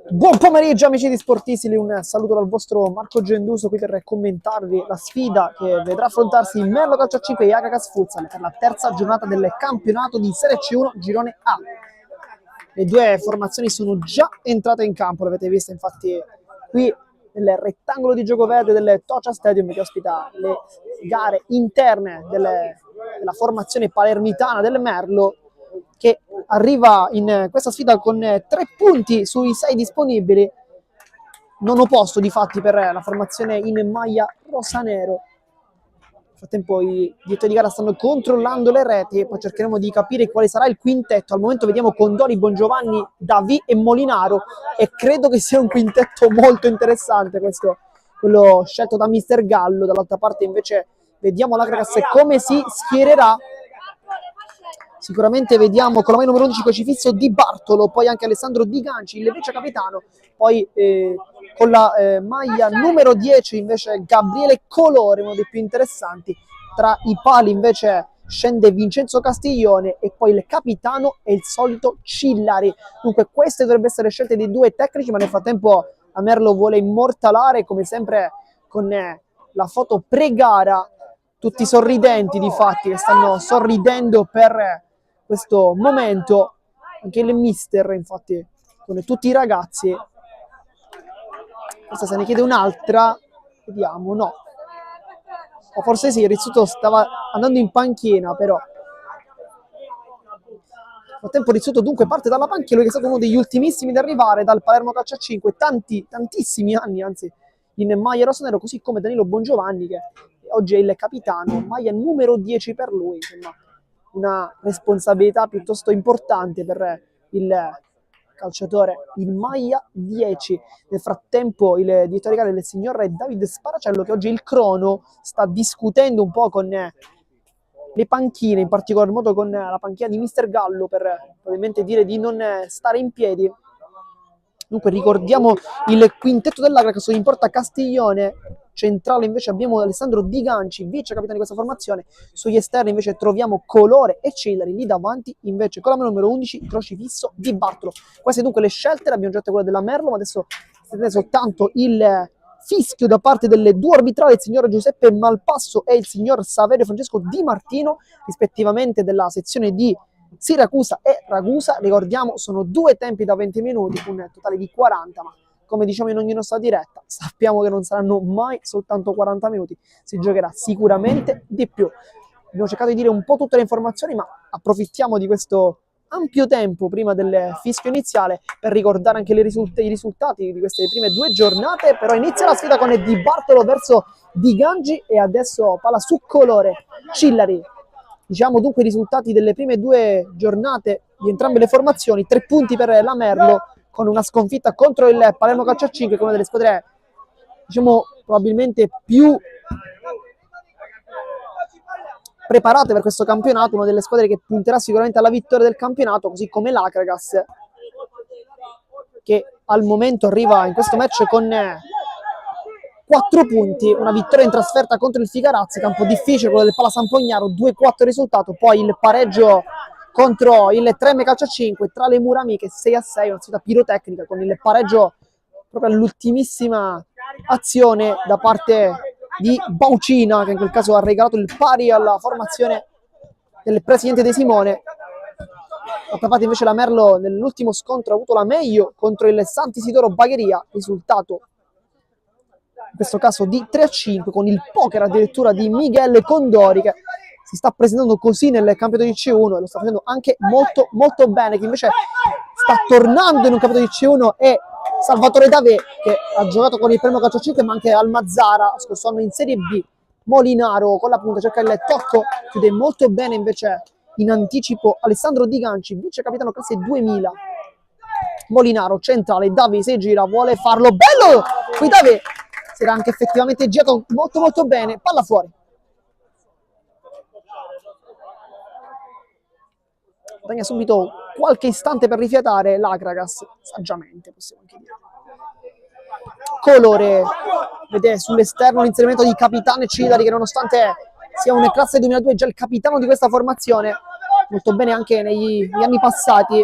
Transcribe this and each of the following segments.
Buon pomeriggio amici di Sportissili, un saluto dal vostro Marco Genduso qui per commentarvi la sfida che vedrà affrontarsi il Merlo Calcio 5 e Jacakas Futsal per la terza giornata del campionato di Serie C1 Girone A. Le due formazioni sono già entrate in campo, l'avete vista infatti qui nel rettangolo di gioco verde del Tocha Stadium che ospita le gare interne della formazione palermitana del Merlo, che arriva in questa sfida con 3 punti sui 6 disponibili, nono posto di fatti per la formazione in maglia rosanero. Nel frattempo i direttori di gara stanno controllando le reti e poi cercheremo di capire quale sarà il quintetto. Al momento vediamo Condori, Bongiovanni, Davi e Molinaro e credo che sia un quintetto molto interessante questo, quello scelto da Mister Gallo. Dall'altra parte invece vediamo l'Agragas come si schiererà. Sicuramente vediamo con la maglia numero 11 crocifisso Di Bartolo, poi anche Alessandro Di Ganci, il vice capitano, poi con la maglia numero 10 invece Gabriele Colore, uno dei più interessanti. Tra i pali invece scende Vincenzo Castiglione e poi il capitano è il solito Cillari. Dunque queste dovrebbero essere scelte dei due tecnici, ma nel frattempo la Merlo vuole immortalare come sempre con la foto pre-gara, tutti sorridenti di fatti che stanno sorridendo per questo momento. Anche il mister infatti con tutti i ragazzi. Questa se ne chiede un'altra, vediamo, no, o forse sì, Rizzuto stava andando in panchina, però nel frattempo Rizzuto dunque parte dalla panchina, lui che è stato uno degli ultimissimi ad arrivare dal Palermo Calcio 5, tantissimi anni anzi in maglia rossonero, così come Danilo Bongiovanni che oggi è il capitano, maglia numero 10 per lui, insomma una responsabilità piuttosto importante per il calciatore in maglia 10. Nel frattempo il direttore legale del signor David Sparacello, che oggi il crono sta discutendo un po' con le panchine, in particolar modo con la panchina di Mister Gallo, per probabilmente dire di non stare in piedi. Dunque ricordiamo il quintetto dell'Agrax, in porta Castiglione, centrale invece abbiamo Alessandro Di Ganci, vice capitano di questa formazione, sugli esterni invece troviamo Colore e Cillari, lì davanti invece con la numero 11 crocifisso Di Bartolo. Queste dunque le scelte, le abbiamo già dette quelle della Merlo, ma adesso sentite soltanto il fischio da parte delle due arbitrali, il signor Giuseppe Malpasso e il signor Saverio Francesco Di Martino, rispettivamente della sezione di Siracusa e Ragusa. Ricordiamo sono due tempi da 20 minuti, un totale di 40, ma come diciamo in ogni nostra diretta sappiamo che non saranno mai soltanto 40 minuti, si giocherà sicuramente di più. Abbiamo cercato di dire un po' tutte le informazioni, ma approfittiamo di questo ampio tempo prima del fischio iniziale per ricordare anche i risultati di queste prime due giornate. Però inizia la sfida con Di Bartolo verso Di Ganci e adesso palla su Colore, Cillari. Diciamo dunque i risultati delle prime due giornate di entrambe le formazioni: 3 punti per la Merlo con una sconfitta contro il Palermo Calcio 5, che è una delle squadre diciamo probabilmente più preparate per questo campionato, una delle squadre che punterà sicuramente alla vittoria del campionato, così come l'Agragas, che al momento arriva in questo match con 4 punti, una vittoria in trasferta contro il Figarazzi, campo difficile quello del Pala Sampognaro, 2-4 risultato, poi il pareggio contro il Tremme Calcio 5 tra le mura amiche 6-6, una sfida pirotecnica con il pareggio proprio all'ultimissima azione da parte di Baucina, che in quel caso ha regalato il pari alla formazione del presidente De Simone. D'altra parte invece la Merlo nell'ultimo scontro ha avuto la meglio contro il Sant'Isidoro Bagheria, risultato in questo caso di 3-5, con il poker addirittura di Miguel Condori, che si sta presentando così nel campionato di C1 e lo sta facendo anche molto molto bene. Chi invece sta tornando in un campionato di C1 è Salvatore Davè, che ha giocato con il Palermo Calcio 5 ma anche al Mazzara scorso anno in Serie B. Molinaro con la punta cerca il tocco, chiude molto bene invece in anticipo Alessandro Di Ganci, vice capitano classe 2000. Molinaro centrale, Davè si gira, vuole farlo bello, qui Davè si era anche effettivamente girato molto molto bene, palla fuori. Guadagna subito qualche istante per rifiatare l'Agragas, saggiamente possiamo anche dire. Colore vede sull'esterno l'inserimento di Capitano Cillari, che nonostante sia un classe 2002 è già il capitano di questa formazione, molto bene anche negli anni passati.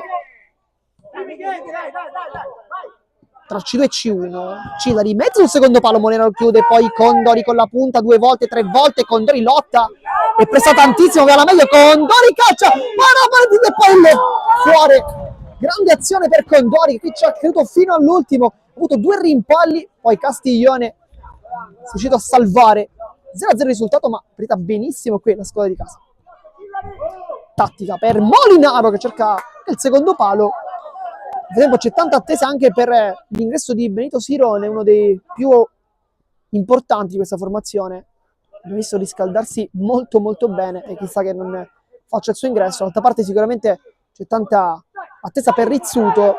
tra C2 e C1. Cillari mezzo sul secondo palo, Molinaro chiude, poi Condori con la punta 2 volte, 3 volte, Condori lotta, è presa tantissimo, va la meglio, Condori calcia, e poi fuori. Grande azione per Condori, che qui ci ha creduto fino all'ultimo, ha avuto 2 rimpalli, poi Castiglione è riuscito a salvare. 0-0 risultato, ma partita benissimo qui la squadra di casa. Tattica per Molinaro che cerca il secondo palo. Ad esempio c'è tanta attesa anche per l'ingresso di Benito Sirone, uno dei più importanti di questa formazione. Abbiamo visto riscaldarsi molto molto bene e chissà che non faccia il suo ingresso. D'altra parte sicuramente c'è tanta attesa per Rizzuto.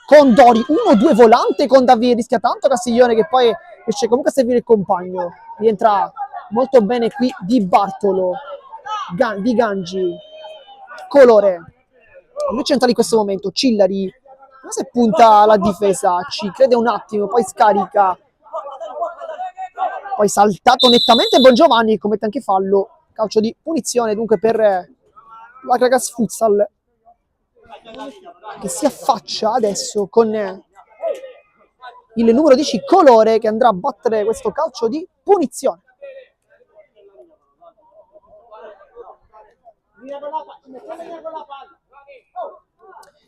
Condori 1-2 volante con Davide, rischia tanto Castiglione che poi riesce comunque a servire il compagno. Rientra molto bene qui Di Bartolo, Di Gangi, Colore. Lui centrale in questo momento, Cillari, non se punta la difesa, ci crede un attimo, poi scarica. Poi saltato nettamente Bongiovanni, commette anche fallo, calcio di punizione dunque per la Kragas Futsal, che si affaccia adesso con il numero 10 Colore che andrà a battere questo calcio di punizione.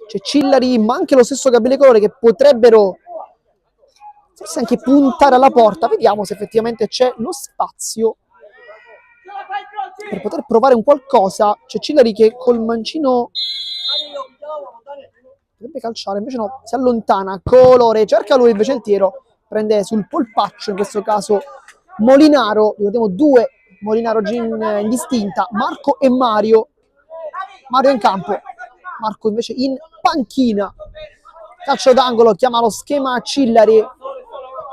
C'è Cillari ma anche lo stesso Gabriele Colore che potrebbero forse anche puntare alla porta. Vediamo se effettivamente c'è lo spazio per poter provare un qualcosa. C'è Cillari che col mancino potrebbe calciare, invece no, si allontana. Colore, cerca lui invece il tiro, prende sul polpaccio in questo caso Molinaro. Ricordiamo 2 Molinaro in distinta, Marco e Mario. Mario in campo, Marco invece in panchina. Calcio d'angolo, chiama lo schema Cillari,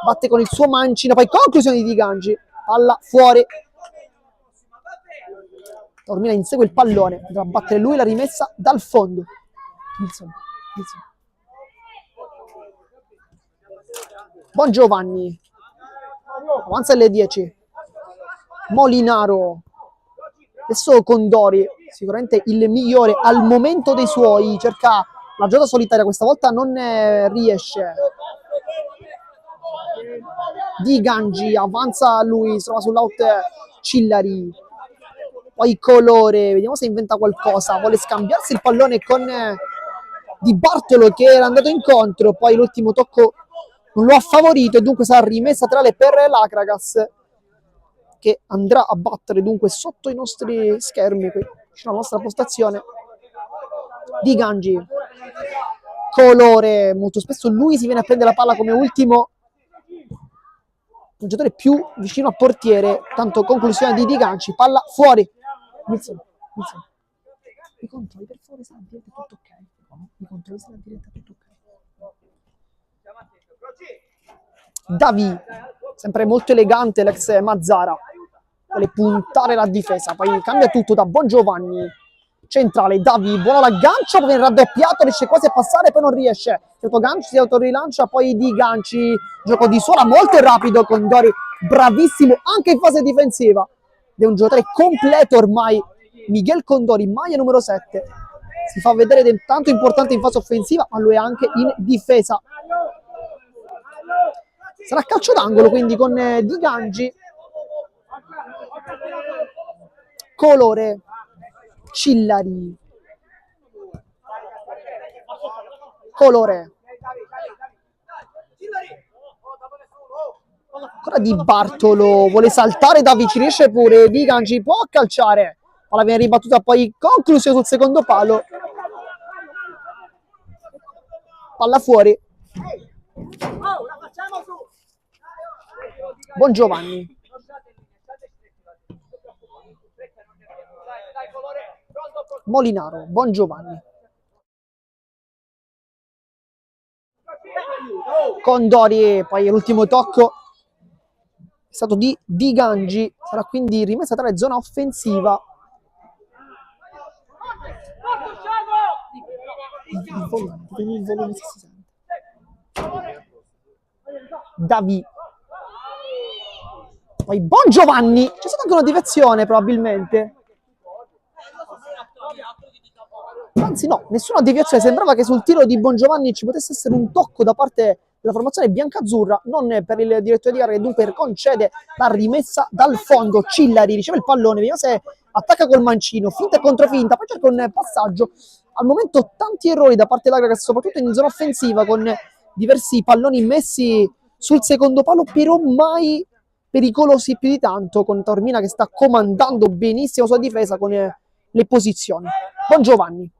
batte con il suo mancino, poi conclusione di Gangi, palla fuori. Taormina insegue il pallone, andrà a battere lui la rimessa dal fondo. Wilson. Bongiovanni, avanza alle 10. Molinaro, adesso Condori, sicuramente il migliore al momento dei suoi, cerca la giocata solitaria, questa volta non riesce. Di Gangi, avanza lui, si trova sull'out Cillari, poi Colore, vediamo se inventa qualcosa, vuole scambiarsi il pallone con Di Bartolo che era andato incontro, poi l'ultimo tocco non lo ha favorito e dunque sarà rimessa laterale per l'Akragas, che andrà a battere dunque sotto i nostri schermi, qui vicino alla nostra postazione. Di Gangi, Colore, molto spesso lui si viene a prendere la palla come ultimo un giocatore più vicino al portiere, tanto conclusione di Gangi, palla fuori. Wilson. Mi controlli per favore se la diretta è tutto ok? Mi controlli se la diretta è tutto ok? Davi, sempre molto elegante l'ex Mazzara, vuole puntare la difesa, poi cambia tutto da Bongiovanni, centrale, Davi, buono l'aggancio, poi viene raddoppiato, riesce quasi a passare, poi non riesce, si autorilancia, poi Di Ganci, gioco di suola molto rapido, Condori bravissimo anche in fase difensiva, ed è un giocatore completo ormai, Miguel Condori, maglia numero 7, si fa vedere tanto importante in fase offensiva, ma lui è anche in difesa. Sarà calcio d'angolo quindi con Di Gangi, Colore, Cillari, Colore, ancora Di Bartolo, vuole saltare, Davi ci riesce pure, Di Gangi può calciare, palla viene ribattuta, poi conclusione sul secondo palo, palla fuori. Bongiovanni, Molinaro, Bongiovanni, Condori, poi l'ultimo tocco è stato di Gangi, sarà quindi rimessa tra le zona offensiva. Il volume si sente. Davi, poi Bongiovanni, c'è stata anche una deviazione probabilmente. anzi no, nessuna deviazione, sembrava che sul tiro di Bongiovanni ci potesse essere un tocco da parte della formazione biancazzurra, non per il direttore di gara che dunque concede la rimessa dal fondo. Cillari riceve il pallone, vediamo se attacca col mancino, finta e controfinta, poi cerca un passaggio. Al momento tanti errori da parte dell'Agragas, soprattutto in zona offensiva, con diversi palloni messi sul secondo palo, però mai pericolosi più di tanto, con Taormina che sta comandando benissimo sua difesa con le posizioni. Bongiovanni.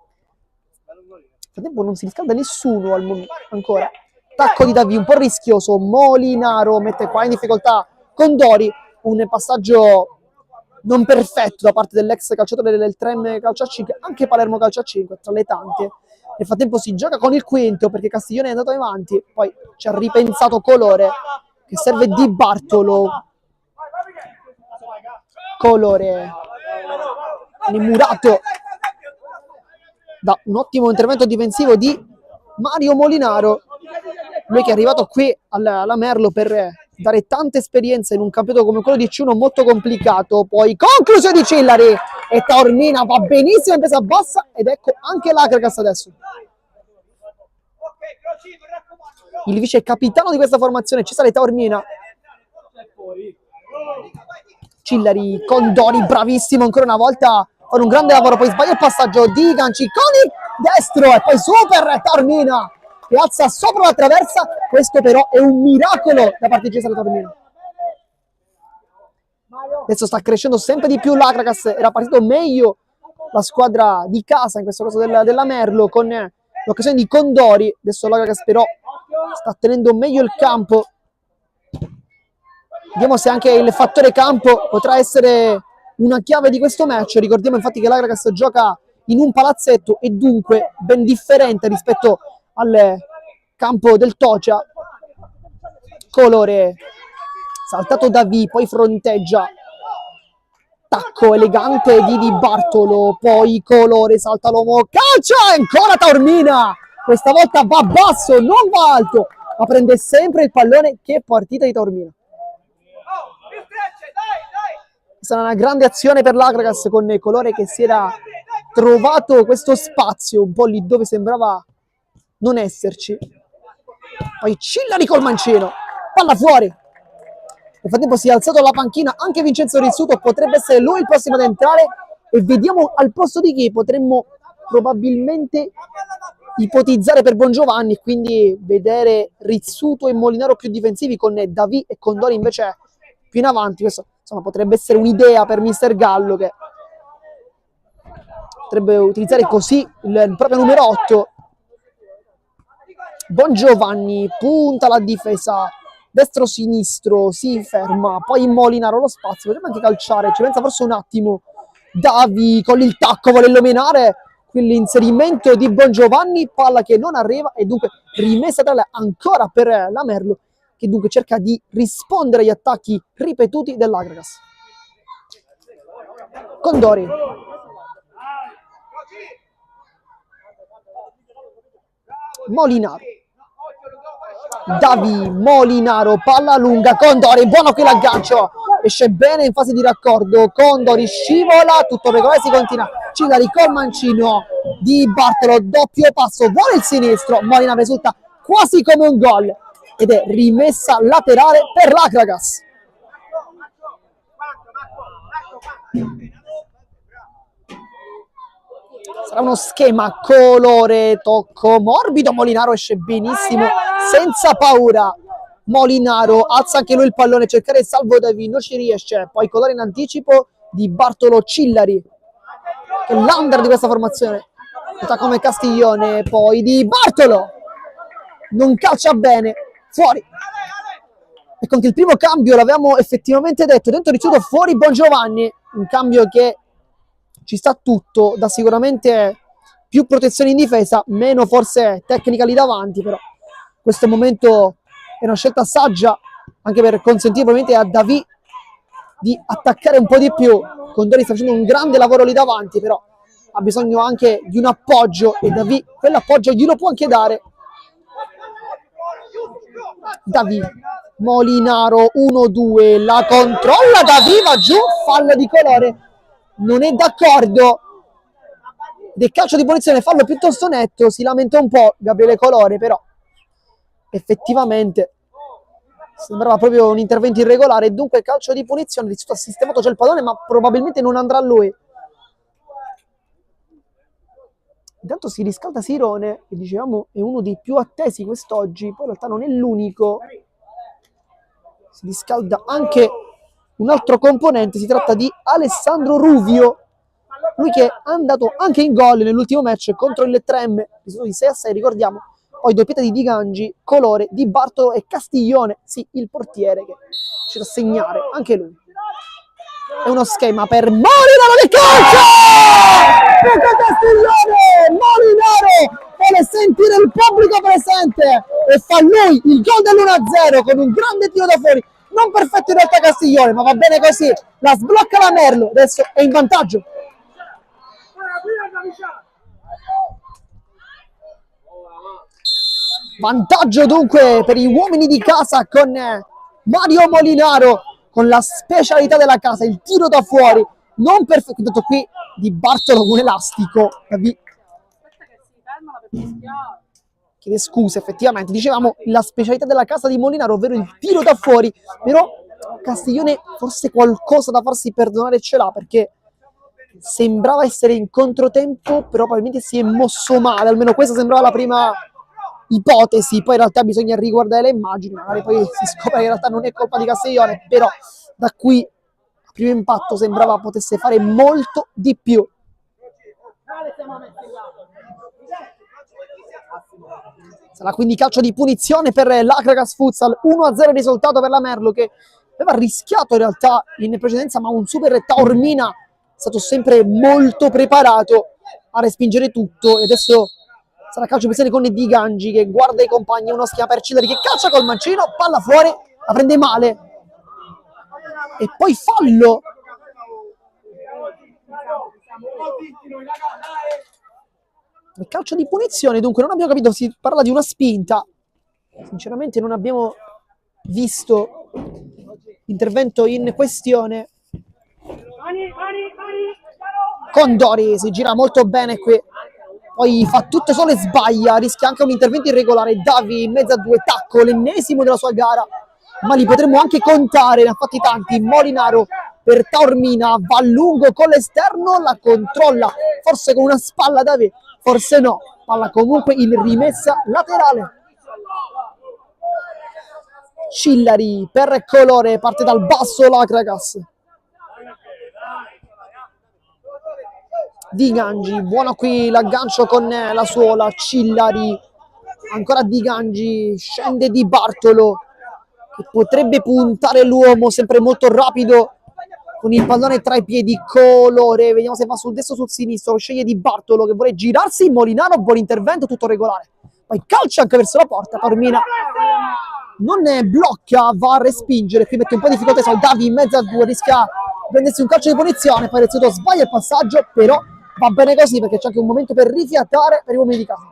Nel frattempo non si riscalda nessuno al momento ancora. Tacco di Davi un po' rischioso, Molinaro mette qua in difficoltà Condori, un passaggio non perfetto da parte dell'ex calciatore del Trem Calcio a 5, anche Palermo Calcio a 5 tra le tante. Nel frattempo si gioca con il quinto perché Castiglione è andato avanti, poi ci ha ripensato Colore che serve Di Bartolo. Colore murato da un ottimo intervento difensivo di Mario Molinaro, lui che è arrivato qui alla Merlo per dare tante esperienze in un campionato come quello di C1 molto complicato. Poi conclusione di Cillari e Taormina va benissimo in presa bassa, ed ecco anche l'Agragas adesso. Il vice capitano di questa formazione, Cesare Taormina. Cillari, Condori, bravissimo ancora una volta, fa un grande lavoro, poi sbaglia il passaggio di Ganciconi, destro, e poi super Taormina che alza sopra la traversa. Questo però è un miracolo da parte di Cesare Taormina. Adesso sta crescendo sempre di più l'Agragas, era partito meglio la squadra di casa, in questo caso della Merlo, con l'occasione di Condori. Adesso l'Agragas però sta tenendo meglio il campo. Vediamo se anche il fattore campo potrà essere una chiave di questo match. Ricordiamo infatti che l'Agragas gioca in un palazzetto e dunque ben differente rispetto al campo del Tocia. Colore saltato da V, poi fronteggia, tacco elegante di Di Bartolo, poi Colore salta l'uomo, calcia e ancora Taormina, questa volta va basso, non va alto, ma prende sempre il pallone. Che partita di Taormina. Sarà una grande azione per l'Agragas, con Colore che si era trovato questo spazio un po' lì dove sembrava non esserci. Poi Cillari col mancino, palla fuori. Nel frattempo si è alzato alla panchina anche Vincenzo Rizzuto, potrebbe essere lui il prossimo ad entrare, e vediamo al posto di chi potremmo probabilmente ipotizzare per Bongiovanni, quindi vedere Rizzuto e Molinaro più difensivi, con Davi e Condori invece più in avanti. Questo insomma potrebbe essere un'idea per mister Gallo, che potrebbe utilizzare così il proprio numero 8. Bongiovanni punta la difesa, destro-sinistro, si ferma, poi Molinaro lo spazio, potrebbe anche calciare, ci pensa forse un attimo. Davi con il tacco vuole illuminare quell'inserimento di Bongiovanni, palla che non arriva, e dunque rimessa ancora per la Merlo, che dunque cerca di rispondere agli attacchi ripetuti dell'Agragas. Condori. Molinaro. Davi, Molinaro, palla lunga, Condori, buono qui l'aggancio, esce bene in fase di raccordo, Condori scivola, tutto regolare, si continua, Cillari col mancino, Di Bartolo, doppio passo, vuole il sinistro, Molinaro, risulta quasi come un gol, ed è rimessa laterale per l'Agragas. Sarà uno schema Colore, tocco morbido, Molinaro esce benissimo, senza paura. Molinaro alza anche lui il pallone, cercare il salvo Davi, non ci riesce, poi Colore in anticipo, Di Bartolo, Cillari, che è l'under di questa formazione, sta come Castiglione, poi Di Bartolo, non calcia bene, fuori. E con il primo cambio, l'avevamo effettivamente detto, dentro Rizzuto, fuori Bongiovanni, un cambio che ci sta tutto, dà sicuramente più protezione in difesa, meno forse tecnica lì davanti, però questo momento è una scelta saggia, anche per consentire probabilmente a Davi di attaccare un po' di più. Condori sta facendo un grande lavoro lì davanti, però ha bisogno anche di un appoggio, e Davi quell'appoggio glielo può anche dare. Davi, Molinaro, 1-2, la controlla, Davi va giù, fallo di Colore, non è d'accordo, ed è calcio di punizione, fallo piuttosto netto. Si lamenta un po' Gabriele Colore, però effettivamente sembrava proprio un intervento irregolare. Dunque calcio di punizione, Rizzuto ha sistemato già il pallone, ma probabilmente non andrà a lui. Intanto si riscalda Sirone, che dicevamo è uno dei più attesi quest'oggi, poi in realtà non è l'unico. Si riscalda anche un altro componente, si tratta di Alessandro Ruvio, lui che è andato anche in gol nell'ultimo match contro il Trem, risultato di 6-6, ricordiamo. Poi doppietta di Di Gangi, Colore, Di Bartolo e Castiglione, sì, il portiere che ci da segnare, anche lui. È uno schema per Molinaro del calcio! Luca Castiglione! Molinaro vuole sentire il pubblico presente e fa lui il gol dell'1-0 con un grande tiro da fuori. Non perfetto in realtà Castiglione, ma va bene così. La sblocca la Merlo, adesso è in vantaggio. Vantaggio dunque per gli uomini di casa con Mario Molinaro, con la specialità della casa, il tiro da fuori, non perfetto, intanto qui Di Bartolo con elastico, chiede scusa effettivamente, dicevamo la specialità della casa di Molinaro, ovvero il tiro da fuori, però Castiglione forse qualcosa da farsi perdonare ce l'ha, perché sembrava essere in controtempo, però probabilmente si è mosso male, almeno questa sembrava la prima ipotesi, poi in realtà bisogna riguardare le immagini, magari poi si scopre che in realtà non è colpa di Castiglione, però da qui a primo impatto sembrava potesse fare molto di più. Sarà quindi calcio di punizione per l'Akragas Futsal, 1-0 il risultato per la Merlo, che aveva rischiato in realtà in precedenza, ma un super Taormina è stato sempre molto preparato a respingere tutto, e adesso sarà calcio di punizione con Di Gangi che guarda i compagni, uno schema per Cilleri che calcia col mancino, palla fuori, la prende male e poi fallo. Il calcio di punizione, dunque non abbiamo capito, si parla di una spinta, sinceramente non abbiamo visto l'intervento in questione. Condori si gira molto bene qui, poi fa tutto solo e sbaglia, rischia anche un intervento irregolare. Davi in mezzo a due, tacco, l'ennesimo della sua gara, ma li potremmo anche contare, ne ha fatti tanti. Molinaro per Taormina, va lungo con l'esterno, la controlla, forse con una spalla Davi, forse no, palla comunque in rimessa laterale. Cillari per Colore, parte dal basso l'Akragas. Di Gangi, buono qui l'aggancio con la suola. Cillari, ancora Di Gangi, scende Di Bartolo che potrebbe puntare l'uomo, sempre molto rapido con il pallone tra i piedi. Colore, vediamo se va sul destro o sul sinistro, sceglie Di Bartolo che vuole girarsi. Molinaro, buon intervento, tutto regolare, poi calcia anche verso la porta. Taormina non ne blocca, va a respingere, qui mette un po' di difficoltà, Davi in mezzo a due, rischia di prendersi un calcio di punizione, poi Rezzuto sbaglia il passaggio, però va bene così perché c'è anche un momento per rifiatare per gli uomini di casa.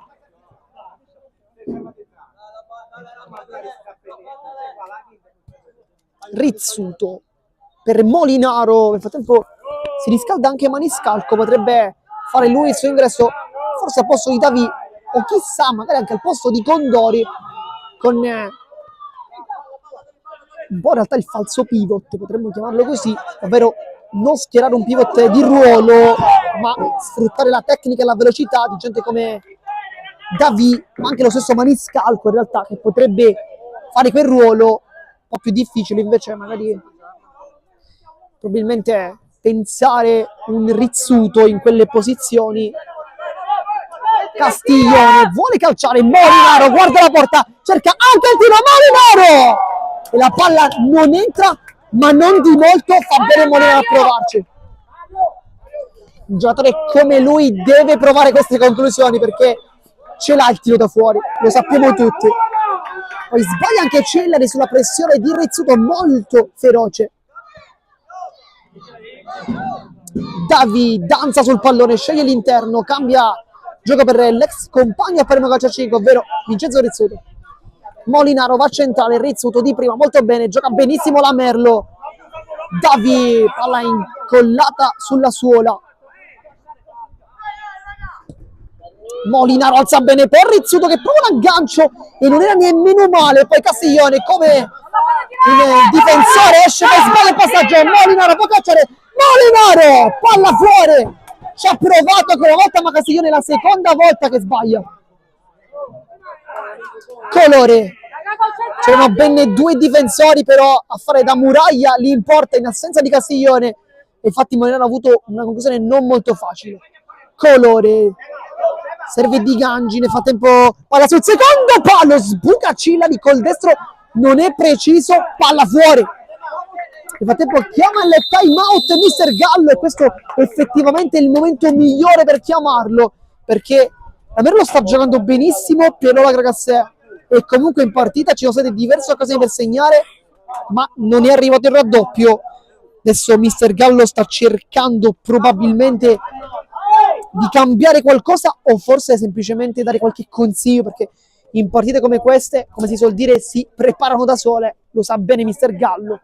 Rizzuto per Molinaro, nel frattempo si riscalda anche Maniscalco, potrebbe fare lui il suo ingresso forse al posto di Davi o chissà magari anche al posto di Condori, con un po' in realtà il falso pivot, potremmo chiamarlo così, ovvero non schierare un pivot di ruolo, ma sfruttare la tecnica e la velocità di gente come Davi, ma anche lo stesso Maniscalco in realtà, che potrebbe fare quel ruolo un po' più difficile, invece magari probabilmente pensare un Rizzuto in quelle posizioni. Castiglione vuole calciare, Molinaro guarda la porta, cerca anche il tiro, Molinaro! E la palla non entra, ma non di molto, fa bene Molinaro a provarci. Un giocatore come lui deve provare queste conclusioni perché ce l'ha il tiro da fuori, lo sappiamo tutti. Poi sbaglia anche Cellari sulla pressione di Rizzuto molto feroce. Davi danza sul pallone, sceglie l'interno, cambia gioco per l'ex compagno a Palermo Calcio 5, ovvero Vincenzo Rizzuto. Molinaro va a centrale, Rizzuto di prima, molto bene, gioca benissimo la Merlo. Davi, palla incollata sulla suola. Molinaro alza bene per Rizzuto che prova un aggancio e non era nemmeno male. Poi Castiglione come il difensore esce per sbaglio il passaggio. Molinaro può cacciare. Molinaro, palla fuori. Ci ha provato quella volta, ma Castiglione è la seconda volta che sbaglia. Colore. C'erano ben due difensori però a fare da muraglia lì in porta in assenza di Castiglione. E infatti Molinaro ha avuto una conclusione non molto facile. Colore. Serve Di Gangi, nel frattempo palla sul secondo palo, sbuca Cillari col destro, non è preciso, palla fuori. Nel frattempo chiama il time out Mister Gallo e questo è effettivamente il momento migliore per chiamarlo, perché la Merlo sta giocando benissimo, però la Cragassè è comunque in partita, ci sono state diverse occasioni per segnare, ma non è arrivato il raddoppio. Adesso Mister Gallo sta cercando probabilmente di cambiare qualcosa o forse semplicemente dare qualche consiglio, perché in partite come queste, come si suol dire, si preparano da sole, lo sa bene Mister Gallo.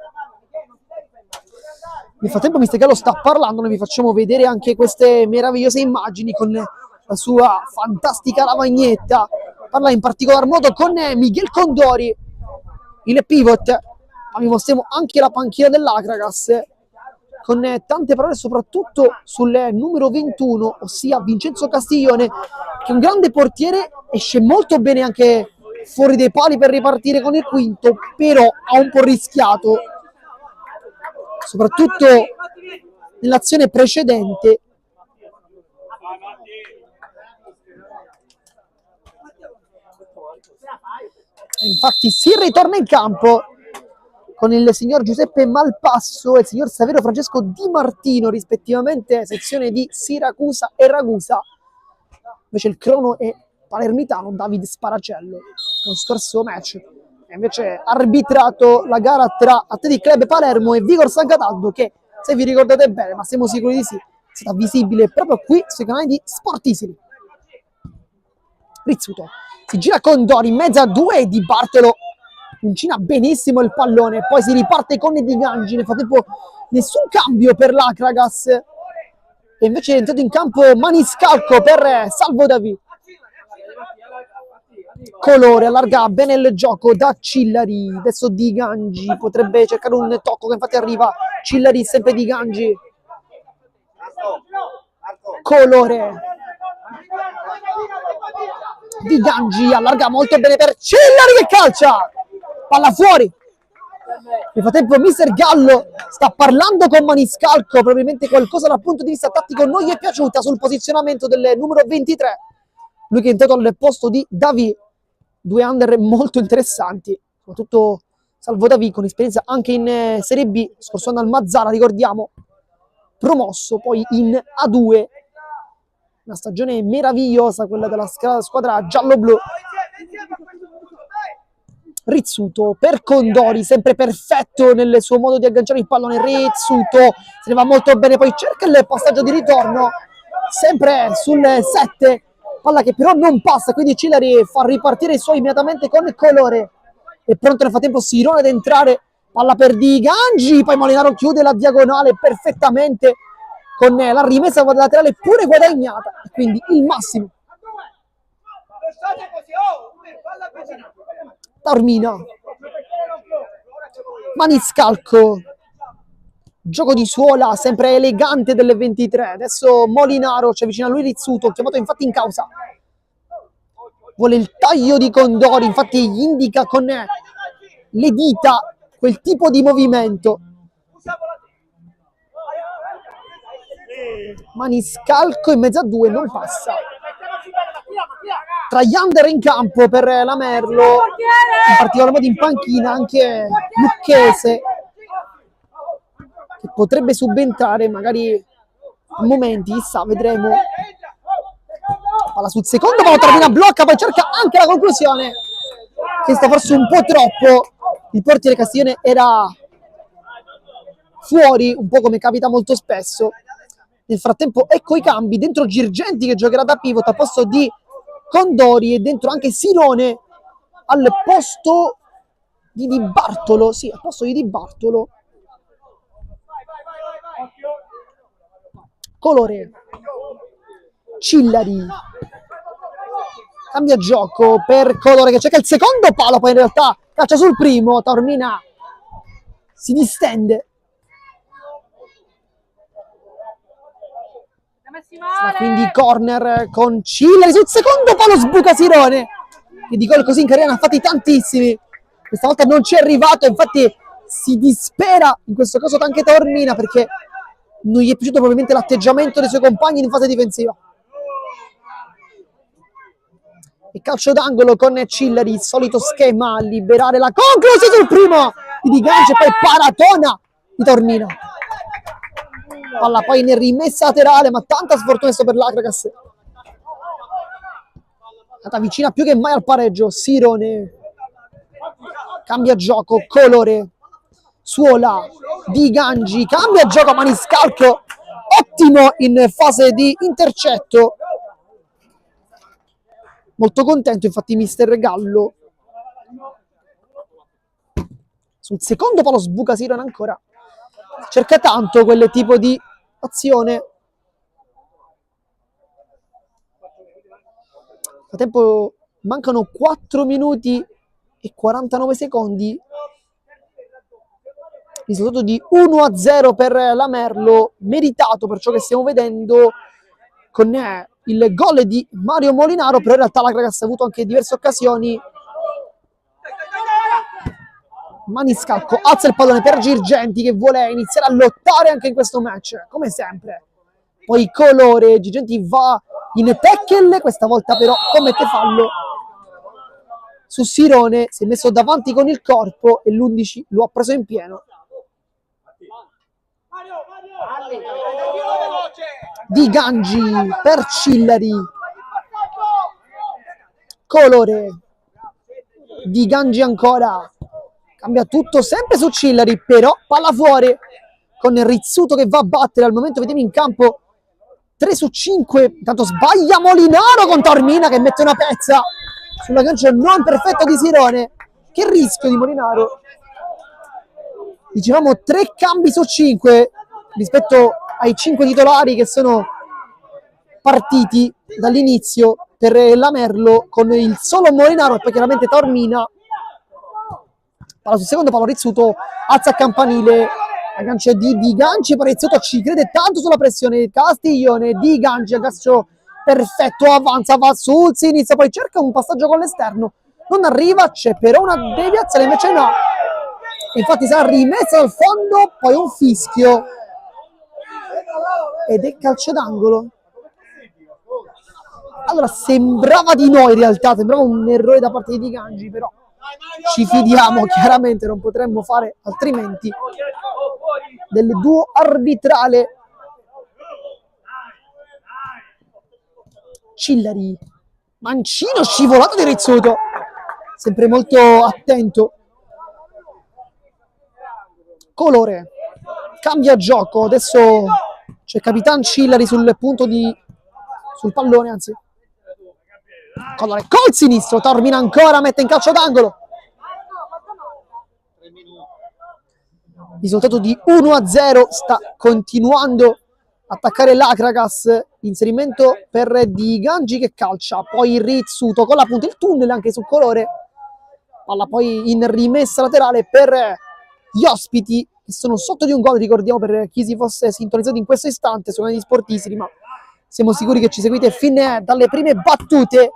Nel frattempo Mister Gallo sta parlando, noi vi facciamo vedere anche queste meravigliose immagini con la sua fantastica lavagnetta. Parla in particolar modo con Miguel Condori, il pivot, ma vi mostriamo anche la panchina dell'Akragas con tante parole soprattutto sul numero 21, ossia Vincenzo Castiglione, che è un grande portiere, esce molto bene anche fuori dai pali per ripartire con il quinto, però ha un po' rischiato, soprattutto nell'azione precedente. Infatti si ritorna in campo con il signor Giuseppe Malpasso e il signor Saverio Francesco Di Martino, rispettivamente sezione di Siracusa e Ragusa. Invece il crono è palermitano David Sparacello. Lo scorso match e invece arbitrato la gara tra Athletic Club Palermo e Vigor San Cataldo, che, se vi ricordate bene, ma siamo sicuri di sì, è stata visibile proprio qui sui canali di Sportisili. Rizzuto si gira con Dori in mezzo a due e Di Bartolo incina benissimo il pallone, poi si riparte con Di Gangi. Nel frattempo nessun cambio per l'Akragas e invece è entrato in campo Maniscalco per Salvo Davi. Colore allarga bene il gioco da Cillari, adesso Di Gangi potrebbe cercare un tocco che infatti arriva. Cillari sempre Di Gangi. Colore Di Gangi allarga molto bene per Cillari che calcia, palla fuori. Nel frattempo Mister Gallo sta parlando con Maniscalco, probabilmente qualcosa dal punto di vista tattico non gli è piaciuta sul posizionamento del numero 23, lui che è entrato al posto di Davi. Due under molto interessanti, soprattutto Salvo Davi con esperienza anche in Serie B, scorso anno al Mazzara, ricordiamo, promosso poi in A2, una stagione meravigliosa quella della squadra giallo-blu. Rizzuto per Condori, sempre perfetto nel suo modo di agganciare il pallone. Rizzuto se ne va molto bene, poi cerca il passaggio di ritorno sempre sul 7, palla che però non passa, quindi Cillari fa ripartire i suoi immediatamente con Colore. E pronto nel frattempo Sirone ad entrare, palla per Di Gangi, poi Molinaro chiude la diagonale perfettamente con la rimessa laterale pure guadagnata, quindi il massimo. Taormina, Maniscalco, gioco di suola sempre elegante delle 23. Adesso Molinaro ci avvicina a lui, Rizzuto chiamato infatti in causa, vuole il taglio di Condori, infatti gli indica con le dita quel tipo di movimento. Maniscalco in mezzo a due, non passa. Tra gli under in campo per la Merlo, in particolar modo in panchina anche Lucchese, che potrebbe subentrare magari a momenti, chissà, vedremo. Palla sul secondo, ma Taormina blocca, poi cerca anche la conclusione, che sta forse un po' troppo. Il portiere Castiglione era fuori, un po' come capita molto spesso. Nel frattempo ecco i cambi, dentro Girgenti che giocherà da pivot al posto di Condori e dentro anche Sirone al posto di Di Bartolo, sì, al posto di Di Bartolo. Colore, Cillari, Cambia gioco per Colore che cerca il secondo palo, poi in realtà calcia sul primo, Taormina si distende. Sarà quindi corner con Cilleri sul secondo palo, sbuca Sirone, che di gol così in carriera ne ha fatti tantissimi. Questa volta non ci è arrivato, infatti si dispera in questo caso anche Taormina perché non gli è piaciuto probabilmente l'atteggiamento dei suoi compagni in fase difensiva. E calcio d'angolo con Cilleri, il solito schema a liberare la conclusione sul primo di Ganci e poi paratona di Taormina. Palla poi in rimessa laterale, ma tanta sfortuna adesso per l'Akragas. È andata vicina più che mai al pareggio. Sirone cambia gioco, Colore, Suola, Di Gangi, cambia gioco, Maniscalco, ottimo in fase di intercetto. Molto contento infatti mister Gallo. Sul secondo palo sbuca Sirone ancora. Cerca tanto quel tipo di azione. Nel frattempo mancano 4 minuti e 49 secondi. Risultato di 1-0 per la Merlo, meritato per ciò che stiamo vedendo con il gol di Mario Molinaro, però in realtà l'Akragas ha avuto anche diverse occasioni. Maniscalco alza il pallone per Girgenti che vuole iniziare a lottare anche in questo match, come sempre. Poi Colore, Girgenti va in tackle, questa volta però commette fallo su Sirone, si è messo davanti con il corpo e l'11 lo ha preso in pieno. Di Gangi per Cilleri, Colore, Di Gangi ancora, cambia tutto sempre su Cilleri, però palla fuori con Rizzuto che va a battere. Al momento vediamo in campo 3 su 5, intanto sbaglia Molinaro con Taormina che mette una pezza sulla gancia non perfetta di Sirone. Che rischio di Molinaro. Dicevamo 3 cambi su 5 rispetto ai 5 titolari che sono partiti dall'inizio per la Merlo, con il solo Molinaro e poi chiaramente Taormina. Palla sul secondo palo, Rizzuto alza a campanile, aggancio di Ganci, poi Rizzuto ci crede tanto sulla pressione, Castiglione, Di Ganci, aggancio perfetto, avanza, va sul sinistro, poi cerca un passaggio con l'esterno, non arriva, c'è però una deviazione, invece no, infatti sarà rimessa dal fondo, poi un fischio ed è calcio d'angolo. Allora sembrava di no in realtà, sembrava un errore da parte di Ganci, però ci fidiamo, chiaramente non potremmo fare altrimenti, del duo arbitrale. Cilleri, mancino scivolato di Rizzuto, sempre molto attento. Colore, cambia gioco, adesso c'è Capitan Cilleri sul punto di, sul pallone anzi. Colore col sinistro, Taormina ancora, mette in calcio d'angolo. Risultato di 1-0, sta continuando a attaccare l'Akragas, inserimento per Di Gangi che calcia, poi Rizzuto con la punta, il tunnel anche su Colore, palla poi in rimessa laterale per gli ospiti che sono sotto di un gol, ricordiamo per chi si fosse sintonizzato in questo istante su Canali Sportissimi, ma siamo sicuri che ci seguite fin dalle prime battute.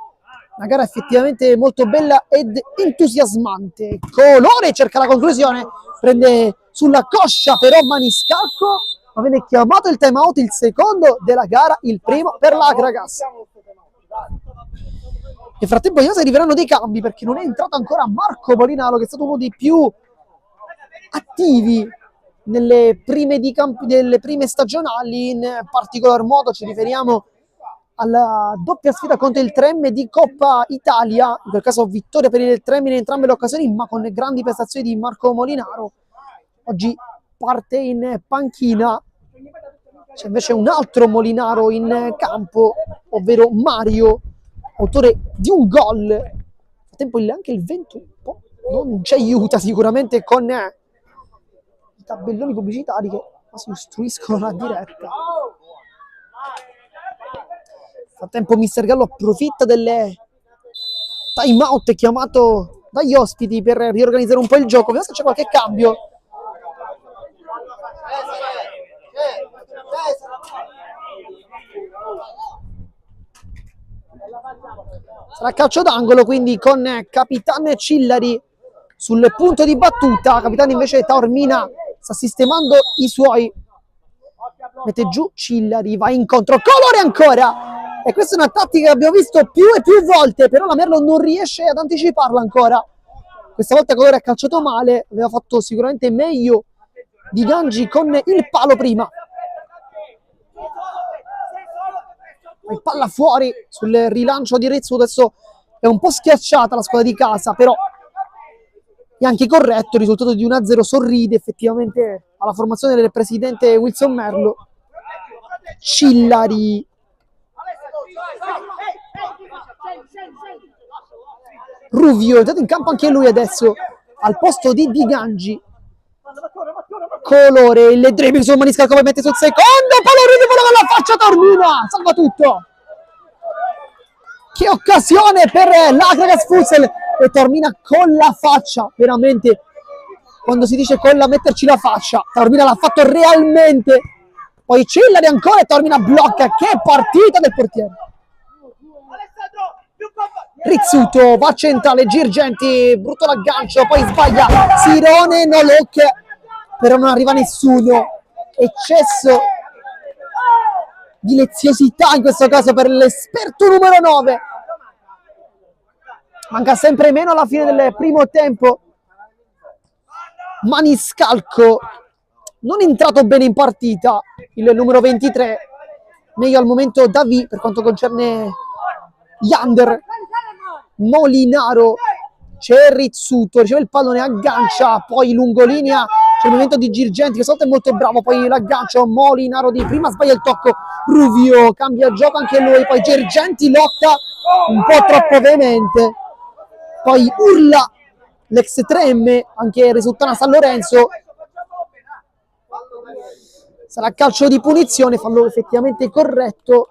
Una gara effettivamente molto bella ed entusiasmante. Colore cerca la conclusione, prende sulla coscia però Maniscalco, ma viene chiamato il time out, il secondo della gara, il primo per l'Akragas. Nel frattempo arriveranno dei cambi perché non è entrato ancora Marco Molinaro, che è stato uno dei più attivi nelle prime stagionali, in particolar modo ci riferiamo alla doppia sfida contro il 3M di Coppa Italia, in quel caso vittoria per il 3M in entrambe le occasioni, ma con grandi prestazioni di Marco Molinaro. Oggi parte in panchina, c'è invece un altro Molinaro in campo, ovvero Mario, autore di un gol. Nel frattempo anche il vento un po' non ci aiuta sicuramente con i tabelloni pubblicitari che quasi ostruiscono la diretta. Nel frattempo mister Gallo approfitta delle time out chiamato dagli ospiti per riorganizzare un po' il gioco. Vediamo se c'è qualche cambio. Sarà calcio d'angolo, quindi con Capitan Cillari sul punto di battuta. Capitano invece Taormina sta sistemando i suoi, mette giù Cillari, va incontro, Colore ancora, e questa è una tattica che abbiamo visto più e più volte, però la Merlo non riesce ad anticiparla ancora. Questa volta Colore ha calciato male, aveva fatto sicuramente meglio Di Gangi con il palo prima. E palla fuori sul rilancio di Rizzuto. Adesso è un po' schiacciata la squadra di casa, però è anche corretto. Il risultato di 1-0 sorride effettivamente alla formazione del presidente Wilson Merlo. Cillari, Ruvio, è entrato in campo anche lui adesso al posto di Di Gangi. Colore, il dribbling sul Maniscalco, poi mette sul secondo palo, Ruvio con la faccia, Taormina salva tutto. Che occasione per l'Akragas Futsal, e Taormina con la faccia, veramente, quando si dice con la metterci la faccia, Taormina l'ha fatto realmente. Poi Cillari ancora e Taormina blocca. Che partita del portiere. Rizzuto va centrale, Girgenti, brutto l'aggancio, poi sbaglia Sirone, no look, però non arriva nessuno. Eccesso di leziosità in questo caso per l'esperto numero 9. Manca sempre meno alla fine del primo tempo. Maniscalco non è entrato bene in partita, il numero 23, meglio al momento Davi per quanto concerne Yander. Molinaro, c'è Rizzuto, riceve il pallone, aggancia, poi lungolinea, c'è il movimento di Girgenti, che sotto è molto bravo, poi l'aggancio, Molinaro di prima sbaglia il tocco, Ruvio cambia gioco anche lui, poi Girgenti lotta un po' troppo veemente, poi urla l'ex 3M, anche Resultana San Lorenzo. Sarà calcio di punizione, fallo effettivamente corretto.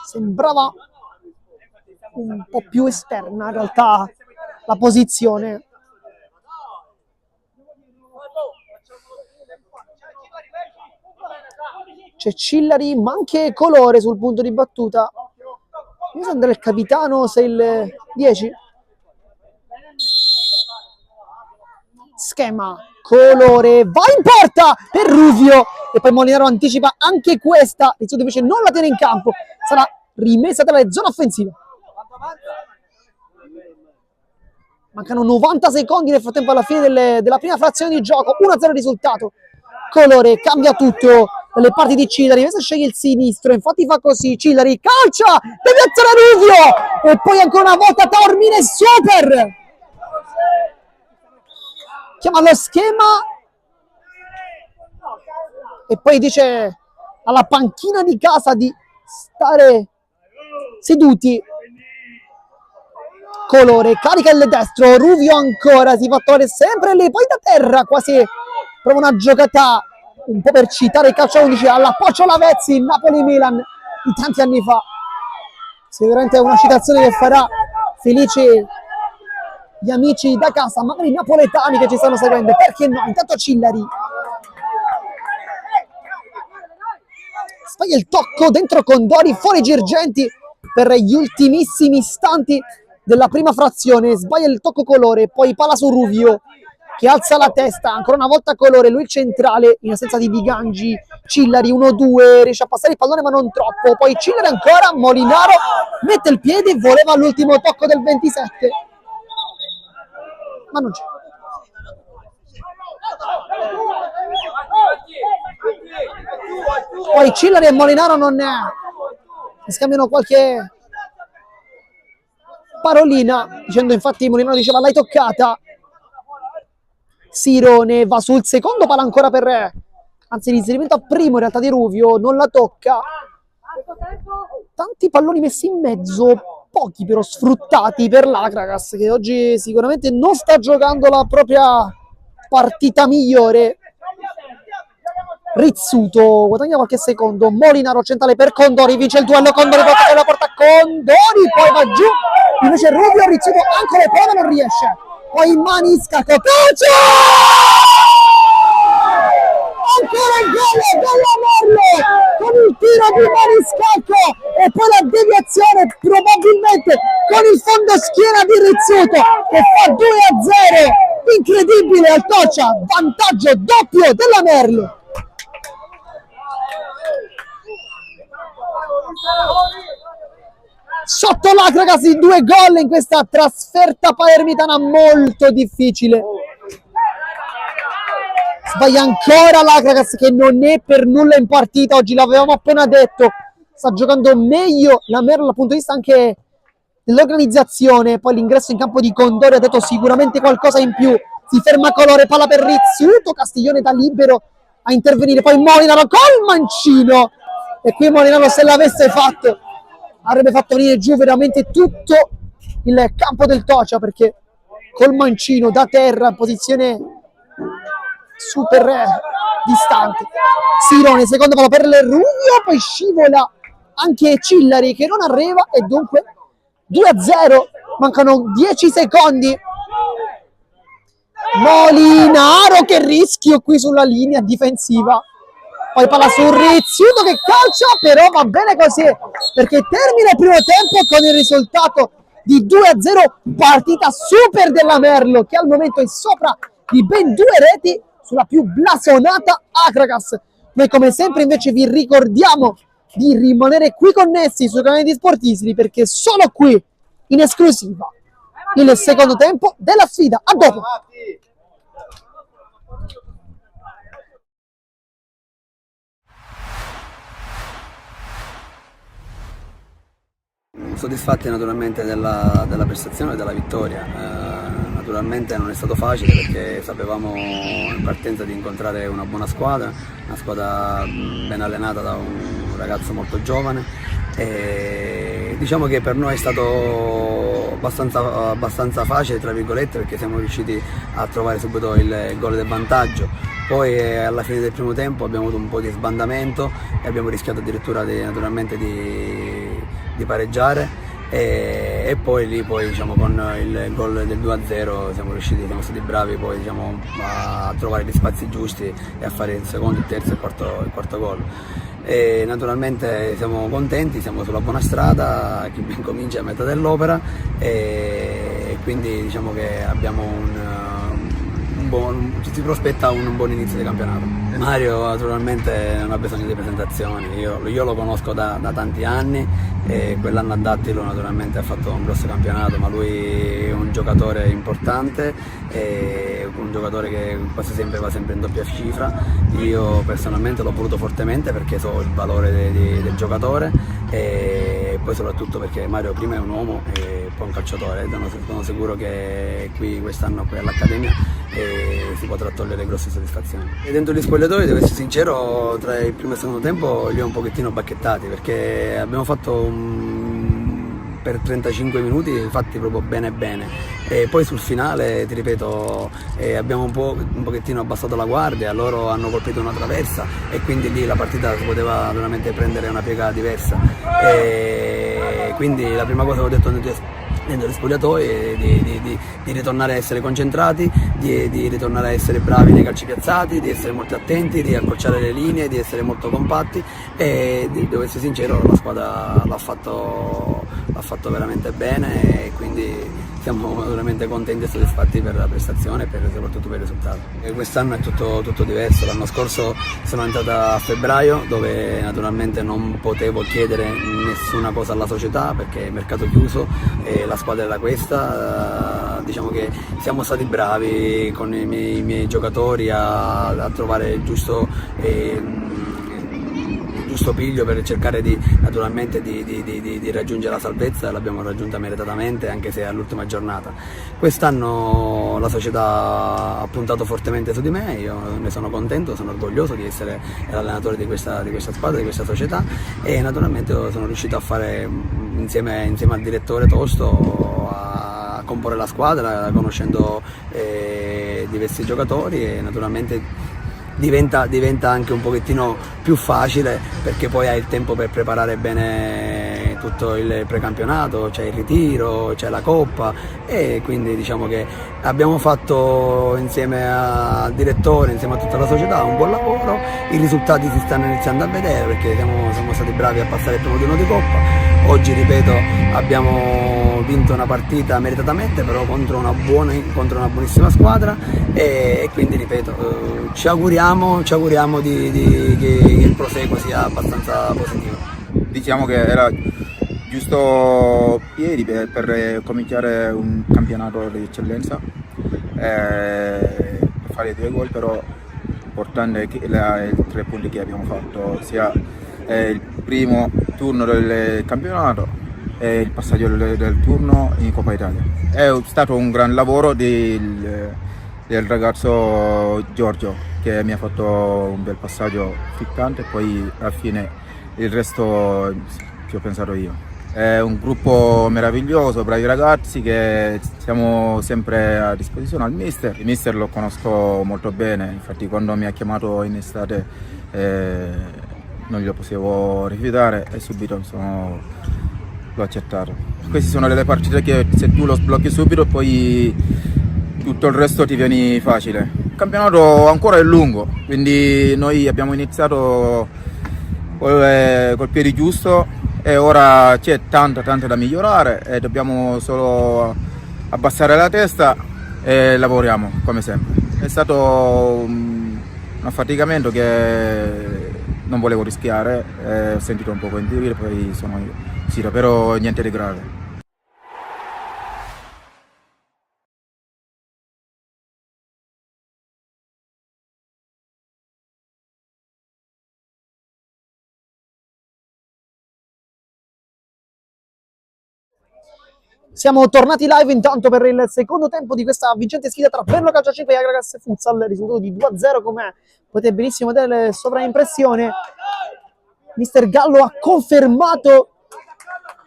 Sembrava un po' più esterna in realtà la posizione. C'è Cillari, ma anche Colore sul punto di battuta. Mi sembra il capitano, se il 10. Schema, Colore, va in porta per Ruvio, e poi Molinaro anticipa anche questa. Rizzuto invece non la tiene in campo, sarà rimessa tra le zone offensive. Mancano 90 secondi nel frattempo alla fine della prima frazione di gioco. 1-0 il risultato. Colore cambia tutto dalle parti di Cillari, invece sceglie il sinistro, infatti fa così, Cillari calcia, deviazione Ruvio, e poi ancora una volta Taormina è super. Chiama lo schema e poi dice alla panchina di casa di stare seduti. Colore carica il destro, Ruvio ancora, si fa trovare sempre lì, poi da terra quasi prova una giocata un po' per citare il calcio 11 alla Pocio Lavezzi, Napoli-Milan di tanti anni fa. Sicuramente è una citazione che farà felice gli amici da casa, magari i napoletani che ci stanno seguendo, perché no? Intanto Cillari sbaglia il tocco dentro Condori, fuori Girgenti per gli ultimissimi istanti della prima frazione, sbaglia il tocco Colore, poi palla su Ruvio che alza la testa, ancora una volta Colore, lui il centrale in assenza di Di Gangi. Cillari 1-2, riesce a passare il pallone ma non troppo, poi Cillari ancora, Molinaro mette il piede, voleva l'ultimo tocco del 27 ma non c'è. Poi Cillari e Molinaro non scambiano qualche parolina, dicendo, infatti Molinaro diceva l'hai toccata. Sirone va sul secondo palo ancora per, anzi l'inserimento a primo in realtà di Ruvio, non la tocca. Tanti palloni messi in mezzo, pochi però sfruttati per l'Akragas, che oggi sicuramente non sta giocando la propria partita migliore. Rizzuto guadagna qualche secondo, Molinaro centrale per Condori, vince il duello, Condori porta la porta, Condori poi va giù, invece Rubio, Rizzuto ancora le prova, non riesce, poi Manisca, calcio! Ancora il gol della Merlo con il tiro di Maniscalco e poi la deviazione probabilmente con il fondoschiena di Rizzuto che fa 2-0, incredibile al Toccia, vantaggio doppio della Merlo. Sotto l'Akragas 2 gol in questa trasferta palermitana molto difficile. Sbaglia ancora l'Akragas che non è per nulla in partita, oggi l'avevamo appena detto, sta giocando meglio la Merlo dal punto di vista anche dell'organizzazione, poi l'ingresso in campo di Condori ha detto sicuramente qualcosa in più, si ferma Colore, palla per Rizzuto, Castiglione da libero a intervenire, poi Molinaro col mancino, e qui Molinaro se l'avesse fatto avrebbe fatto venire giù veramente tutto il campo del Toccia, perché col mancino da terra in posizione super distante. Sirone, seconda palla per Rubio, poi scivola anche Cillari che non arriva e dunque 2-0, mancano 10 secondi. Molinaro, che rischio qui sulla linea difensiva, poi palla su Rizzuto che calcia, però va bene così perché termina il primo tempo con il risultato di 2-0, partita super della Merlo che al momento è sopra di ben 2 reti sulla più blasonata Akragas. Noi come sempre invece vi ricordiamo di rimanere qui connessi sui canali di Sportisili perché solo qui in esclusiva il secondo tempo della sfida. A dopo! Soddisfatti naturalmente della prestazione e della vittoria. Naturalmente non è stato facile perché sapevamo in partenza di incontrare una buona squadra, una squadra ben allenata da un ragazzo molto giovane e diciamo che per noi è stato abbastanza facile tra virgolette perché siamo riusciti a trovare subito il gol del vantaggio. Poi alla fine del primo tempo abbiamo avuto un po' di sbandamento e abbiamo rischiato addirittura di pareggiare e poi lì diciamo, con il gol del 2-0 siamo stati bravi poi, diciamo, a trovare gli spazi giusti e a fare il secondo, il terzo e il quarto gol. E naturalmente siamo contenti, siamo sulla buona strada, chi ben comincia a metà dell'opera e quindi diciamo che abbiamo si prospetta un buon inizio di campionato. Mario naturalmente non ha bisogno di presentazioni, io lo conosco da tanti anni e quell'anno a Dattilo naturalmente ha fatto un grosso campionato, ma lui è un giocatore importante, è un giocatore che quasi sempre va sempre in doppia cifra. Io personalmente l'ho voluto fortemente perché so il valore del giocatore e poi soprattutto perché Mario prima è un uomo e poi un calciatore. Sono sicuro che quest'anno qui all'Accademia si potrà togliere grosse soddisfazioni. E dentro gli spogliatoi, devo essere sincero, tra il primo e il secondo tempo li ho un pochettino bacchettati perché abbiamo fatto per 35 minuti fatti proprio bene e poi sul finale, ti ripeto, abbiamo un pochettino abbassato la guardia, loro hanno colpito una traversa e quindi lì la partita si poteva veramente prendere una piega diversa e quindi la prima cosa che ho detto dentro gli spogliatoi è di ritornare a essere concentrati, di ritornare a essere bravi nei calci piazzati, di essere molto attenti, di accorciare le linee, di essere molto compatti e devo essere sincero, la squadra l'ha fatto veramente bene e quindi siamo veramente contenti e soddisfatti per la prestazione e soprattutto per il risultato. E quest'anno è tutto diverso, l'anno scorso sono entrato a febbraio dove naturalmente non potevo chiedere nessuna cosa alla società perché il mercato è chiuso e la squadra era questa, diciamo che siamo stati bravi con i miei giocatori a trovare il giusto piglio per cercare naturalmente di raggiungere la salvezza e l'abbiamo raggiunta meritatamente anche se all'ultima giornata. Quest'anno la società ha puntato fortemente su di me, io ne sono contento, sono orgoglioso di essere l'allenatore di questa squadra, di questa società e naturalmente sono riuscito a fare insieme al direttore Tosto a comporre la squadra conoscendo diversi giocatori e naturalmente diventa anche un pochettino più facile, perché poi hai il tempo per preparare bene tutto il precampionato, c'è il ritiro, c'è la coppa, e quindi diciamo che abbiamo fatto insieme al direttore, insieme a tutta la società, un buon lavoro. I risultati si stanno iniziando a vedere, perché siamo stati bravi a passare il primo turno di coppa. Oggi, ripeto, abbiamo vinto una partita meritatamente, però contro una buonissima squadra, e quindi, ripeto, ci auguriamo che il proseguo sia abbastanza positivo. Diciamo che era giusto ieri per cominciare un campionato di eccellenza, per fare 2 gol, però l'importante è i 3 punti che abbiamo fatto, sia il primo turno del campionato e il passaggio del turno in Coppa Italia. È stato un gran lavoro del ragazzo Giorgio, che mi ha fatto un bel passaggio ficcante, poi alla fine il resto ci ho pensato io. È un gruppo meraviglioso, bravi ragazzi, che siamo sempre a disposizione al mister. Il mister lo conosco molto bene, infatti quando mi ha chiamato in estate non glielo potevo rifiutare e subito l'ho accettato. Queste sono delle partite che se tu lo sblocchi subito, poi tutto il resto ti viene facile. Il campionato ancora è lungo, quindi noi abbiamo iniziato col piede giusto e ora c'è tanto da migliorare e dobbiamo solo abbassare la testa e lavoriamo come sempre. È stato un affaticamento che non volevo rischiare, ho sentito un po' in poi sono uscito, però niente di grave. Siamo tornati live intanto per il secondo tempo di questa vincente sfida tra Verno Calcio 5 e Agragas Futsal, risultato di 2-0, come potete benissimo vedere, sovraimpressione. Mister Gallo ha confermato,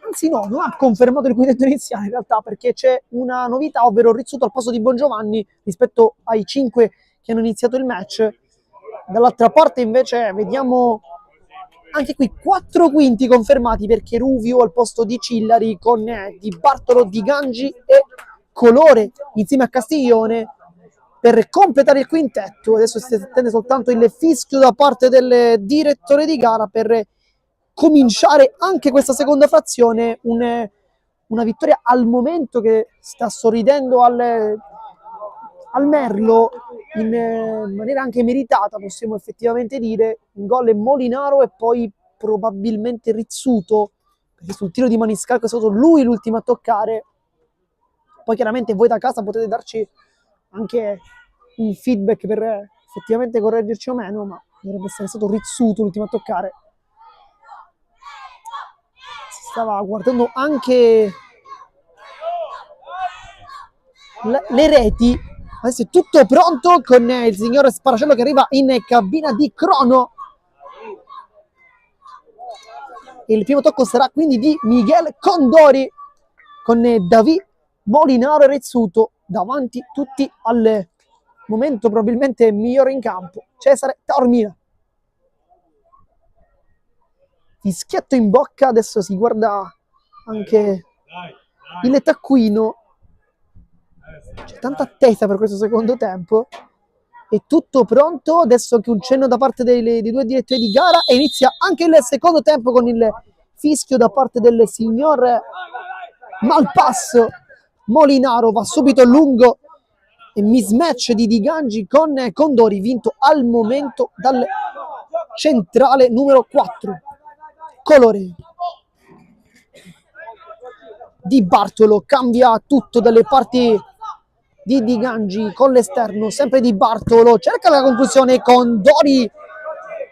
anzi no, non ha confermato il quintetto iniziale in realtà, perché c'è una novità, ovvero Rizzuto al posto di Bongiovanni rispetto ai 5 che hanno iniziato il match. Dall'altra parte invece vediamo anche qui 4 quinti confermati, perché Ruvio al posto di Cillari, con Di Bartolo, Di Gangi e Colore insieme a Castiglione per completare il quintetto. Adesso si attende soltanto il fischio da parte del direttore di gara per cominciare anche questa seconda frazione. Una vittoria al momento che sta sorridendo al Merlo in maniera anche meritata, possiamo effettivamente dire. In gol è Molinaro e poi probabilmente Rizzuto, perché sul tiro di Maniscalco è stato lui l'ultimo a toccare. Poi chiaramente voi da casa potete darci anche un feedback per effettivamente correggerci o meno, ma dovrebbe essere stato Rizzuto l'ultimo a toccare. Si stava guardando anche le reti. Adesso è tutto pronto con il signor Sparacello che arriva in cabina di crono. Il primo tocco sarà quindi di Miguel Condori, con David, Molinaro e Rizzuto davanti tutti al momento probabilmente migliore in campo, Cesare Taormina. Fischietto in bocca, adesso si guarda anche il taccuino. C'è tanta attesa per questo secondo tempo. È tutto pronto, adesso anche un cenno da parte dei 2 direttori di gara e inizia anche il secondo tempo con il fischio da parte del signor Malpasso. Molinaro va subito lungo e mismatch di Di Gangi con Condori, vinto al momento dal centrale numero 4. Colore. Di Bartolo cambia tutto dalle parti di Gangi con l'esterno, sempre Di Bartolo, cerca la conclusione, Condori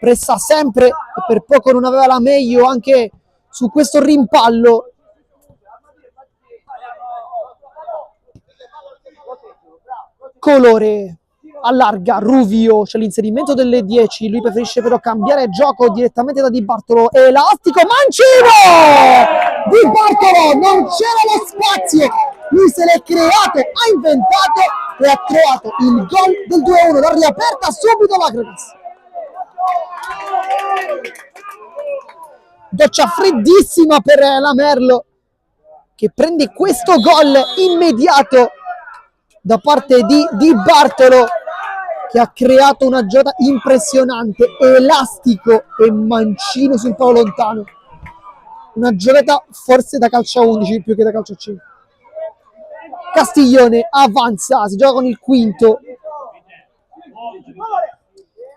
pressa sempre e per poco non aveva la meglio anche su questo rimpallo. Colore allarga, Ruvio, c'è l'inserimento delle 10, lui preferisce però cambiare gioco direttamente da Di Bartolo, elastico, Mancino! Di Bartolo, non c'era lo spazio, lui se l'è creato, ha inventato e ha trovato il gol del 2-1, la riaperta subito l'Akragas. Doccia freddissima per la Merlo, che prende questo gol immediato da parte di Bartolo, che ha creato una giocata impressionante, elastico e mancino sul palo lontano. Una giocata forse da calcio a 11 più che da calcio a 5. Castiglione avanza, si gioca con il quinto.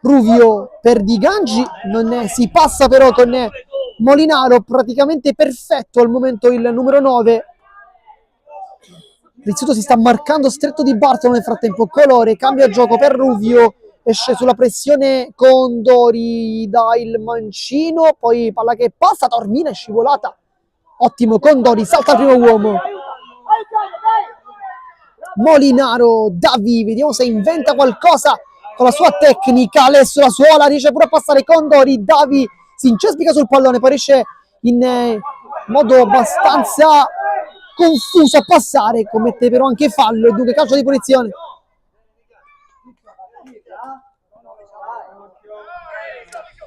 Ruvio per Di Gangi, si passa però con Molinaro, praticamente perfetto al momento il numero 9. Rizzuto si sta marcando stretto di Bartolo nel frattempo. Colore, cambia gioco per Ruvio, esce sulla pressione Condori, dà il mancino, poi palla che passa, Tormina è scivolata. Ottimo Condori, salta il primo uomo. Molinaro, Davi, vediamo se inventa qualcosa con la sua tecnica. Adesso la suola, riesce pure a passare Condori. Davi si incespica sul pallone, poi riesce in modo abbastanza confuso a passare, commette però anche fallo e dunque calcio di punizione.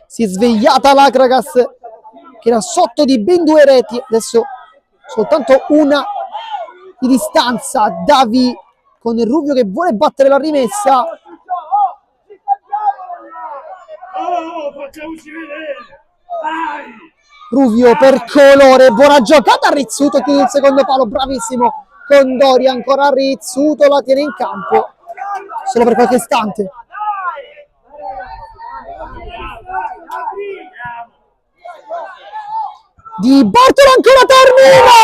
Si è svegliata l'Akragas, che era sotto di ben 2 reti, adesso soltanto una di distanza. Davi con il Ruvio che vuole battere la rimessa. Ruvio per Colore, buona giocata, Rizzuto chiude il secondo palo, bravissimo Condori, ancora Rizzuto, la tiene in campo solo per qualche istante. Di Bartolo, ancora Tormina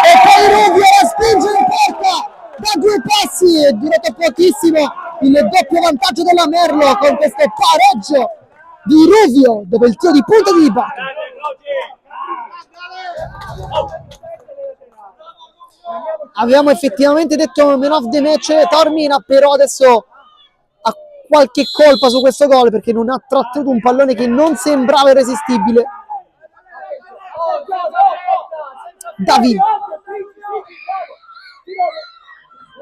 e poi Ruvio la spinge in porta da 2 passi. È durato pochissimo il doppio vantaggio della Merlo con questo pareggio di Ruvio dopo il tiro di punta di Bartolo. Avevamo effettivamente detto man of the match Tormina, però adesso ha qualche colpa su questo gol perché non ha trattenuto un pallone che non sembrava irresistibile. Davi,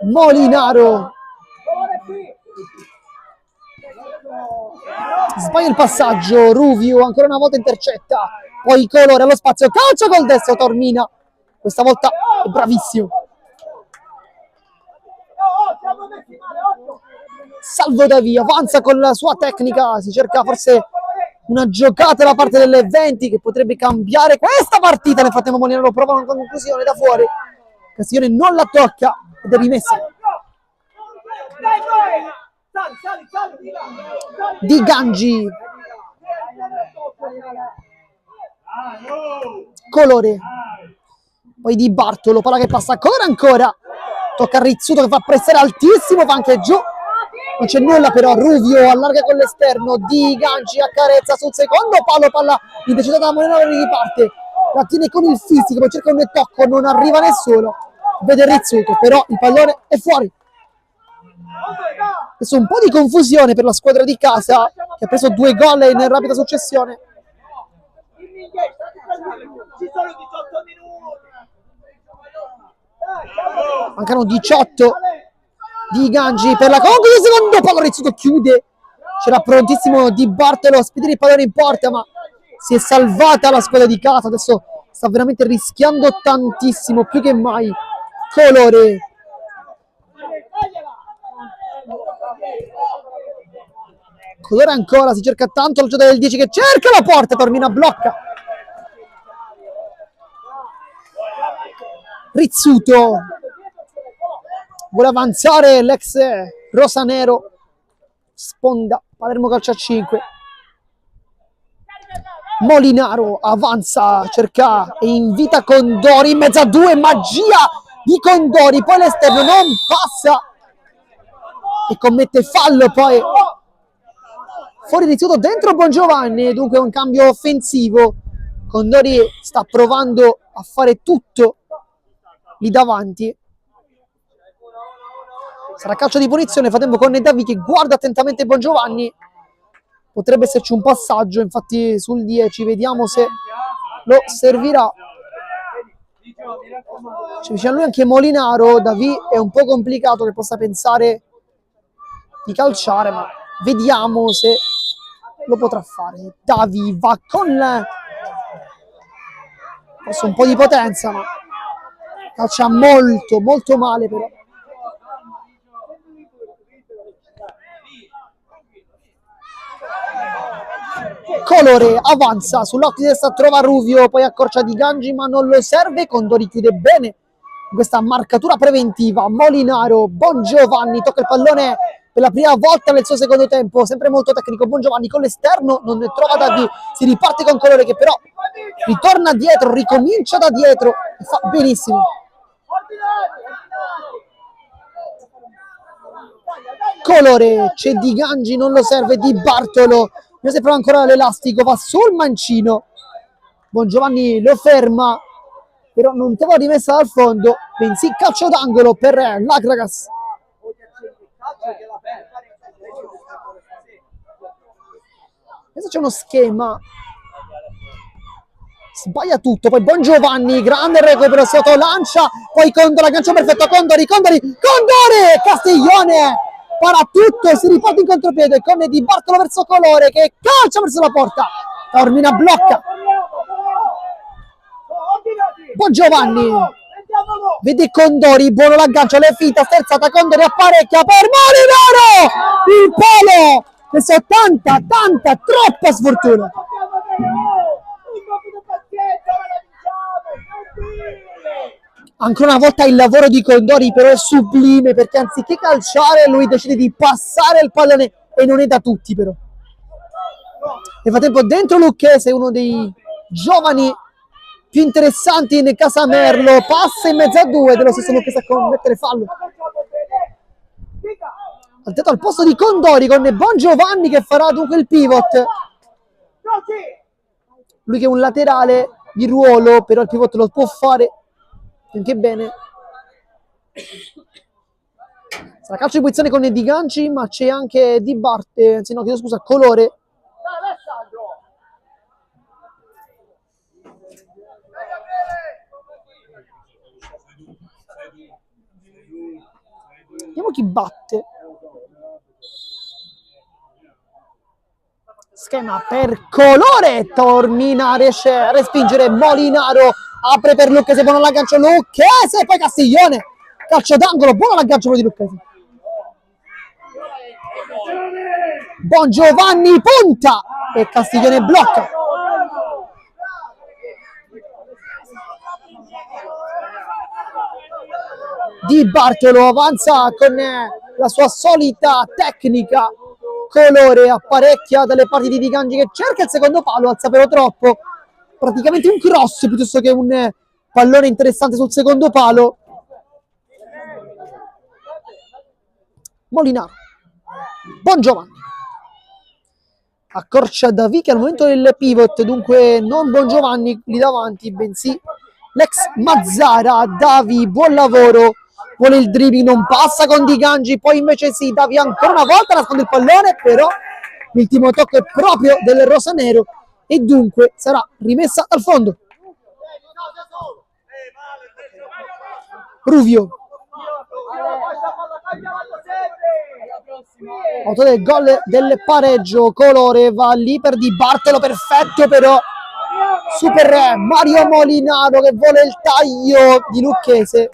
Molinaro, sbaglia il passaggio, Ruvio ancora una volta intercetta, poi Colore allo spazio, calcio col destro, Tormina questa volta è bravissimo. Salvo Davi, avanza con la sua tecnica, si cerca forse una giocata da parte delle 20 che potrebbe cambiare questa partita. Nel frattempo Molinaro prova una conclusione da fuori, Castiglione non la tocca ed è rimessa. Di Gangi, Colore, poi Di Bartolo, palla che passa ancora, tocca a Rizzuto che fa pressare altissimo, va anche giù, non c'è nulla però. Ruvio allarga con l'esterno, Di Gangi accarezza sul secondo palo, palla intercettata da Molinaro, riparte, la tiene con il fisico, poi cerca un tocco, non arriva nessuno, vede Rizzuto, però il pallone è fuori. Adesso un po' di confusione per la squadra di casa che ha preso 2 gol in rapida successione. Mancano 18. Di Gangi per la conclusione, secondo palo, Rizzuto chiude, c'era prontissimo Di Bartolo a spedire il pallone in porta, ma si è salvata la squadra di casa. Adesso sta veramente rischiando tantissimo, più che mai. Colore, Colore ancora, si cerca tanto la giocata del 10 che cerca la porta, Tormina blocca. Rizzuto vuole avanzare l'ex rosanero, sponda Palermo calcio a 5. Molinaro avanza, cerca e invita Condori in mezzo a 2, magia di Condori, poi l'esterno non passa e commette fallo, poi fuori Rizzuto, dentro Bongiovanni, dunque un cambio offensivo. Condori sta provando a fare tutto lì davanti. Sarà calcio di punizione, frattempo con Davi che guarda attentamente Bongiovanni. Potrebbe esserci un passaggio, infatti sul 10, vediamo se lo servirà. C'è vicino a lui anche Molinaro. Davi è un po' complicato che possa pensare di calciare, ma vediamo se lo potrà fare. Davi va con forse un po' di potenza, ma calcia molto, molto male però. Colore avanza sull'occhio di destra, trova Ruvio, poi accorcia Di Gangi ma non lo serve. Condori chiude bene questa marcatura preventiva. Molinaro, Bongiovanni tocca il pallone per la prima volta nel suo secondo tempo, sempre molto tecnico. Bongiovanni con l'esterno, non ne trova Davi, si riparte con Colore che però ritorna dietro, ricomincia da dietro e fa benissimo. Colore, c'è Di Gangi, non lo serve, Di Bartolo, io se prova ancora l'elastico, va sul mancino. Bongiovanni lo ferma, però non trova rimessa dal fondo, bensì calcio d'angolo per l'Akragas. Adesso c'è uno schema, sbaglia tutto, poi Bongiovanni, grande recupero sotto, lancia, poi Condori, aggancio perfetto, Condori, Castiglione para tutto, si riporta in contropiede con Di Bartolo verso Colore che calcia verso la porta, Taormina blocca. Bongiovanni vede Condori, buono l'aggancio, le finta, sterzata, Condori apparecchia per Molinaro, il palo, questa tanta, troppa sfortuna. Ancora una volta il lavoro di Condori però è sublime, perché anziché calciare lui decide di passare il pallone e non è da tutti però. Nel frattempo dentro Lucchese, uno dei giovani più interessanti in casa Merlo, passa in mezzo a due dello stesso Lucchese a commettere fallo. Al posto di Condori con Bongiovanni che farà dunque il pivot. Lui che è un laterale di ruolo, però il pivot lo può fare anche bene. Sarà calcio di posizione con Di Gangi, ma c'è anche Di Barte, anzi no, chiedo scusa, Colore. Vediamo chi batte. Schema per Colore, Taormina riesce a respingere Molinaro, apre per Lucchese, buono l'aggancio Lucchese, poi Castiglione, calcio d'angolo, buono l'aggancio di Lucchese. Bongiovanni punta e Castiglione blocca. Di Bartolo avanza con la sua solita tecnica. Colore apparecchia dalle parti di Di Gangi che cerca il secondo palo, alza però troppo, praticamente un cross piuttosto che un pallone interessante sul secondo palo. Molinaro, Bongiovanni accorcia Davi che al momento del pivot, dunque non Bongiovanni lì davanti, bensì l'ex Mazzara. Davi, buon lavoro, vuole il dribbling, non passa con Di Gangi, poi invece sì, Davi ancora una volta nasconde il pallone, però l'ultimo tocco è proprio del rosanero e dunque sarà rimessa al fondo. Ruvio, autore del gol del pareggio. Colore va lì per Di Bartolo, perfetto però super Mario Molinaro che vuole il taglio di Lucchese.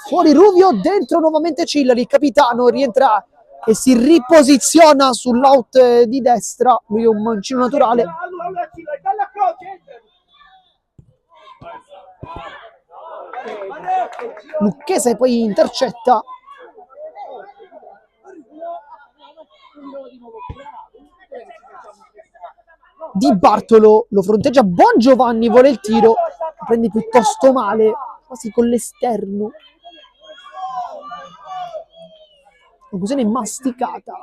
Fuori Ruvio, dentro nuovamente Cillari, il capitano rientra e si riposiziona sull'out di destra, lui è un mancino naturale. Lucchese poi intercetta. Di Bartolo lo fronteggia Bongiovanni, vuole il tiro, prende piuttosto male, quasi con l'esterno. Conclusione masticata.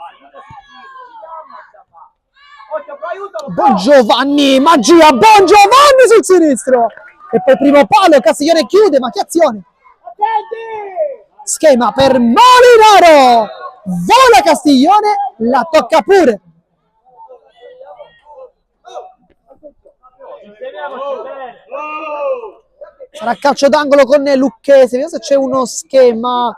Bongiovanni, magia, Bongiovanni sul sinistro e poi primo palo, Castiglione chiude, ma che azione! Schema per Molinaro, vola Castiglione, la tocca pure. Sarà calcio d'angolo con Lucchese. Vediamo se c'è uno schema,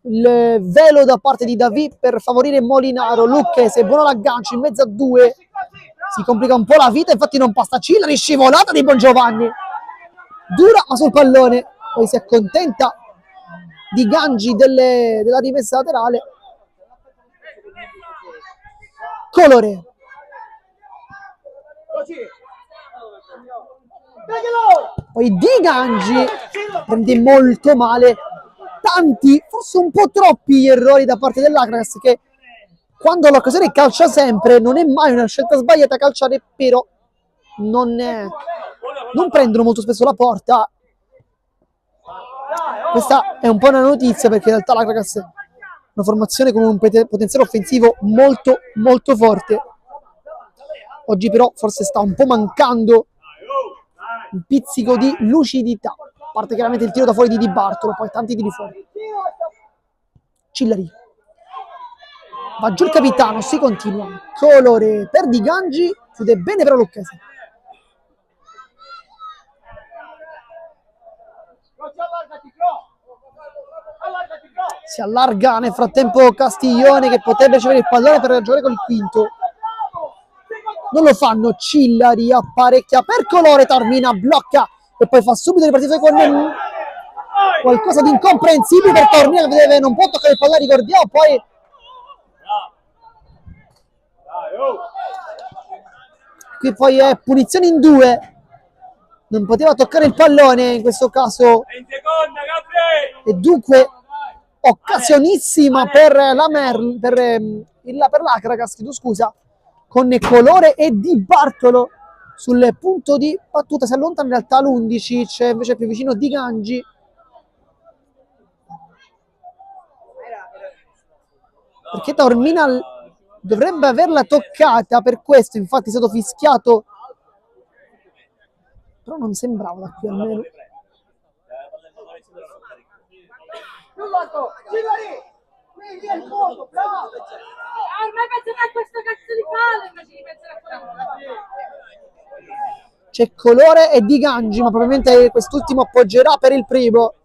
il velo da parte di David per favorire Molinaro. Lucchese, buono l'aggancio in mezzo a due, si complica un po' la vita, infatti non passa Cillari, scivolata di Bongiovanni, dura ma sul pallone, poi si accontenta di Gangi della rimessa laterale. Colore, poi Di Gangi prende molto male, tanti, forse un po' troppi gli errori da parte dell'Acragas, che quando l'occasione calcia sempre, non è mai una scelta sbagliata calciare, però non prendono molto spesso la porta. Questa è un po' una notizia, perché in realtà l'Acragas è una formazione con un potenziale offensivo molto molto forte. Oggi però forse sta un po' mancando un pizzico di lucidità, a parte chiaramente il tiro da fuori di Di Bartolo, poi tanti tiri fuori. Cillari, va giù il capitano, si continua. Colore per Di Gangi, chiude bene però Lucchese. Si allarga nel frattempo Castiglione, che potrebbe ricevere il pallone per giocare con il quinto. Non lo fanno, Cillari apparecchia per Colore, Taormina blocca e poi fa subito ripartire con qualcosa di incomprensibile per Taormina, che non può toccare il pallone, ricordiamo, poi qui poi è punizione in due, non poteva toccare il pallone in questo caso, e dunque occasionissima per l'Acragas, chiedo scusa, con Colore e Di Bartolo sul punto di battuta. Si allontana in realtà l'11, c'è invece più vicino Di Gangi. Perché Taormina dovrebbe averla toccata, per questo infatti è stato fischiato, però non sembrava da qui almeno. C'è Colore e Di Gangi, ma probabilmente quest'ultimo appoggerà per il primo.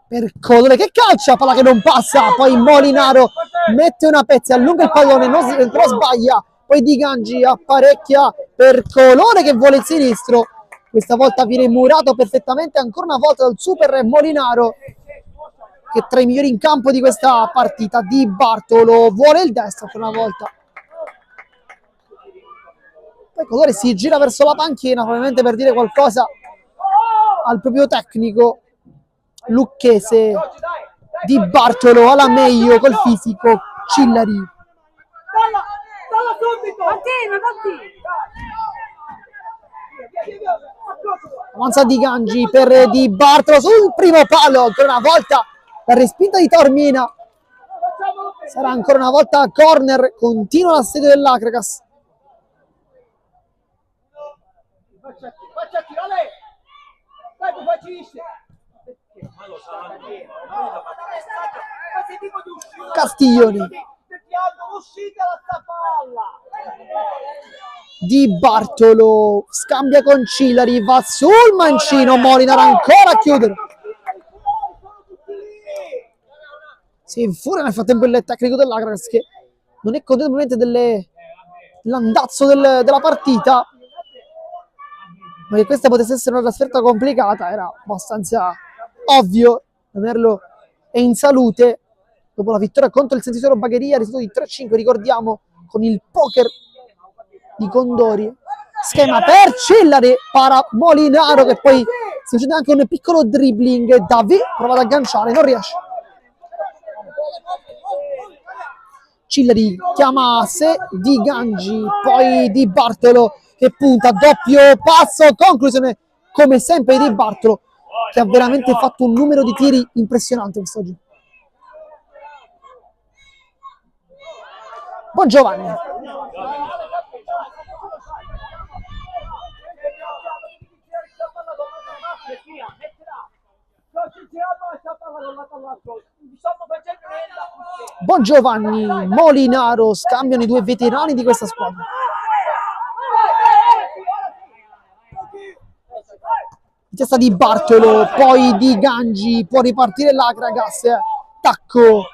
Per Colore che calcia, palla che non passa, poi Molinaro mette una pezza, allunga il pallone, però sbaglia, poi Di Gangi apparecchia per Colore che vuole il sinistro, questa volta viene murato perfettamente ancora una volta dal super Molinaro, che è tra i migliori in campo di questa partita. Di Bartolo vuole il destro ancora una volta, poi Colore si gira verso la panchina, probabilmente per dire qualcosa al proprio tecnico. Lucchese, Di Bartolo alla meglio col fisico, Cillari. Avanza Di Gangi per Di Bartolo sul primo palo, ancora una volta la respinta di Taormina. Sarà ancora una volta corner, continua l'assedio dell'Acragas. Castiglioni, Di Bartolo scambia con Cillari, va sul mancino, Molinaro ancora a chiudere, si infuria nel frattempo il tecnico dell'Acragas, che non è contento dell'andazzo della partita, ma che questa potesse essere una trasferta complicata era abbastanza ovvio. Merlo è in salute dopo la vittoria contro il Sensisolo Bagheria, risultato di 3-5, ricordiamo, con il poker di Condori. Schema per Cillari, para Molinaro, che poi si succede anche un piccolo dribbling. David prova ad agganciare, non riesce. Cillari chiama a sé Di Gangi, poi Di Bartolo che punta, doppio passo, conclusione come sempre Di Bartolo, che ha veramente fatto un numero di tiri impressionante quest'oggi. Bongiovanni. Bongiovanni, Molinaro scambiano i due veterani di questa squadra. Testa di Bartolo, poi di Gangi, può ripartire l'Akragas, tacco,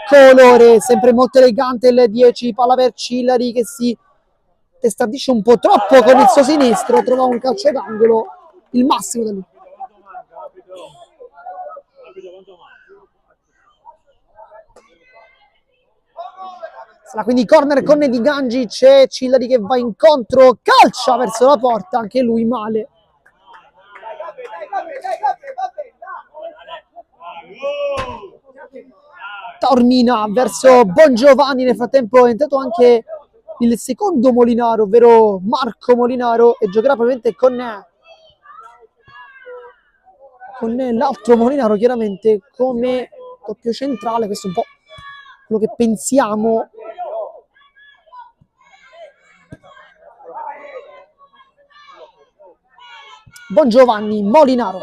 colore, sempre molto elegante il 10, palla per Cillari che si testardisce un po' troppo con il suo sinistro, trova un calcio d'angolo, il massimo da lui. Sarà quindi corner con Di Gangi, c'è Cillari che va incontro, calcia verso la porta, anche lui male. Taormina verso Bongiovanni, nel frattempo è entrato anche il secondo Molinaro, ovvero Marco Molinaro, e giocherà probabilmente con l'altro Molinaro, chiaramente come doppio centrale. Questo è un po' quello che pensiamo. Bongiovanni, Molinaro.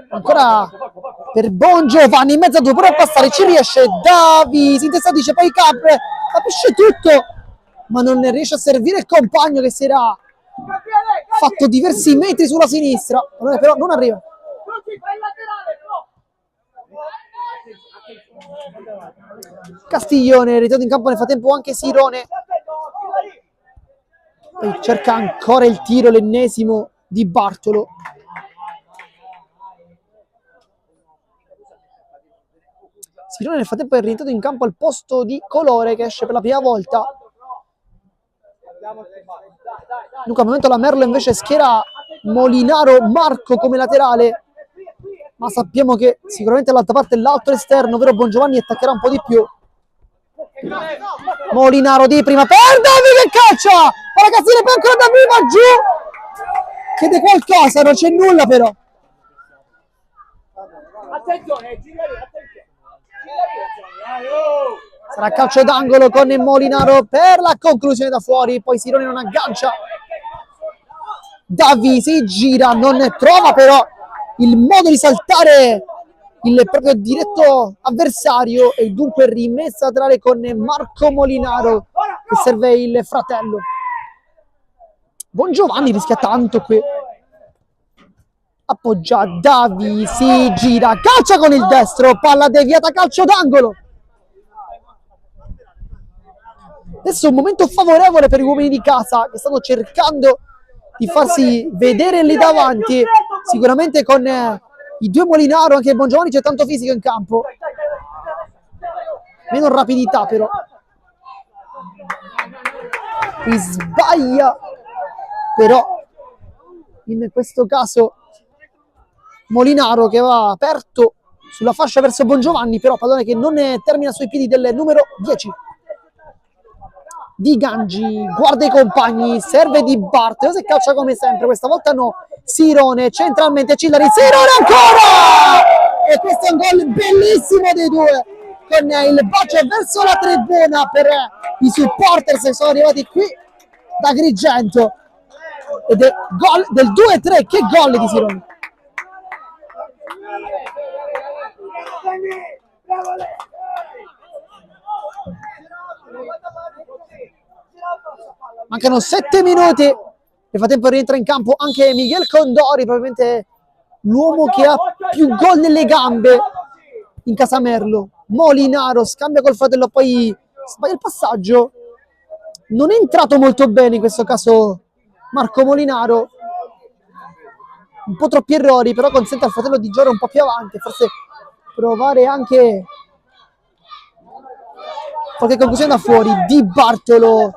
Ancora per Bongiovanni, in mezzo a due, però a passare ci riesce Davi, si intestardisce, poi Capre, capisce tutto, ma non riesce a servire il compagno che si era fatto diversi metri sulla sinistra, però non arriva. Castiglione, ritorno in campo nel frattempo anche Sirone. Poi cerca ancora il tiro, l'ennesimo di Bartolo. Sirone nel frattempo è rientrato in campo al posto di Colore, che esce per la prima volta. Luca, al momento la Merlo invece schiera Molinaro, Marco come laterale, ma sappiamo che sicuramente dall'altra parte l'altro esterno, ovvero Bongiovanni, attaccherà un po' di più. Molinaro di prima per Davi che calcia, Paracazzini, poi ancora Davi va giù, chiede qualcosa, non c'è nulla però. Sarà calcio d'angolo con Molinaro per la conclusione da fuori, poi Sironi non aggancia, Davi si gira, non trova però il modo di saltare il proprio diretto avversario, e dunque rimessa laterale con Marco Molinaro che serve il fratello. Bongiovanni rischia tanto qui, appoggia Davi, si gira, calcia con il destro, palla deviata, calcio d'angolo. Adesso è un momento favorevole per gli uomini di casa che stanno cercando di farsi vedere lì davanti, sicuramente con i due Molinaro, anche Bongiovanni c'è tanto fisico in campo, meno rapidità però. Qui sbaglia però in questo caso Molinaro, che aveva aperto sulla fascia verso Bongiovanni, però pallone che non termina sui piedi del numero 10. Di Gangi, guarda i compagni, serve Di Bartolo, se calcia come sempre, questa volta no, Sirone, centralmente Cillari, Sirone ancora! E questo è un gol bellissimo dei due, con il bacio verso la tribuna per i supporters che sono arrivati qui da Agrigento, ed è gol del 2-3, che gol di Sirone! Mancano 7 minuti, nel frattempo rientra in campo anche Miguel Condori, probabilmente l'uomo che ha più gol nelle gambe in casa Merlo. Molinaro scambia col fratello, poi sbaglia il passaggio, non è entrato molto bene in questo caso Marco Molinaro, un po' troppi errori, però consente al fratello di giocare un po' più avanti, forse provare anche qualche conclusione da fuori. Di Bartolo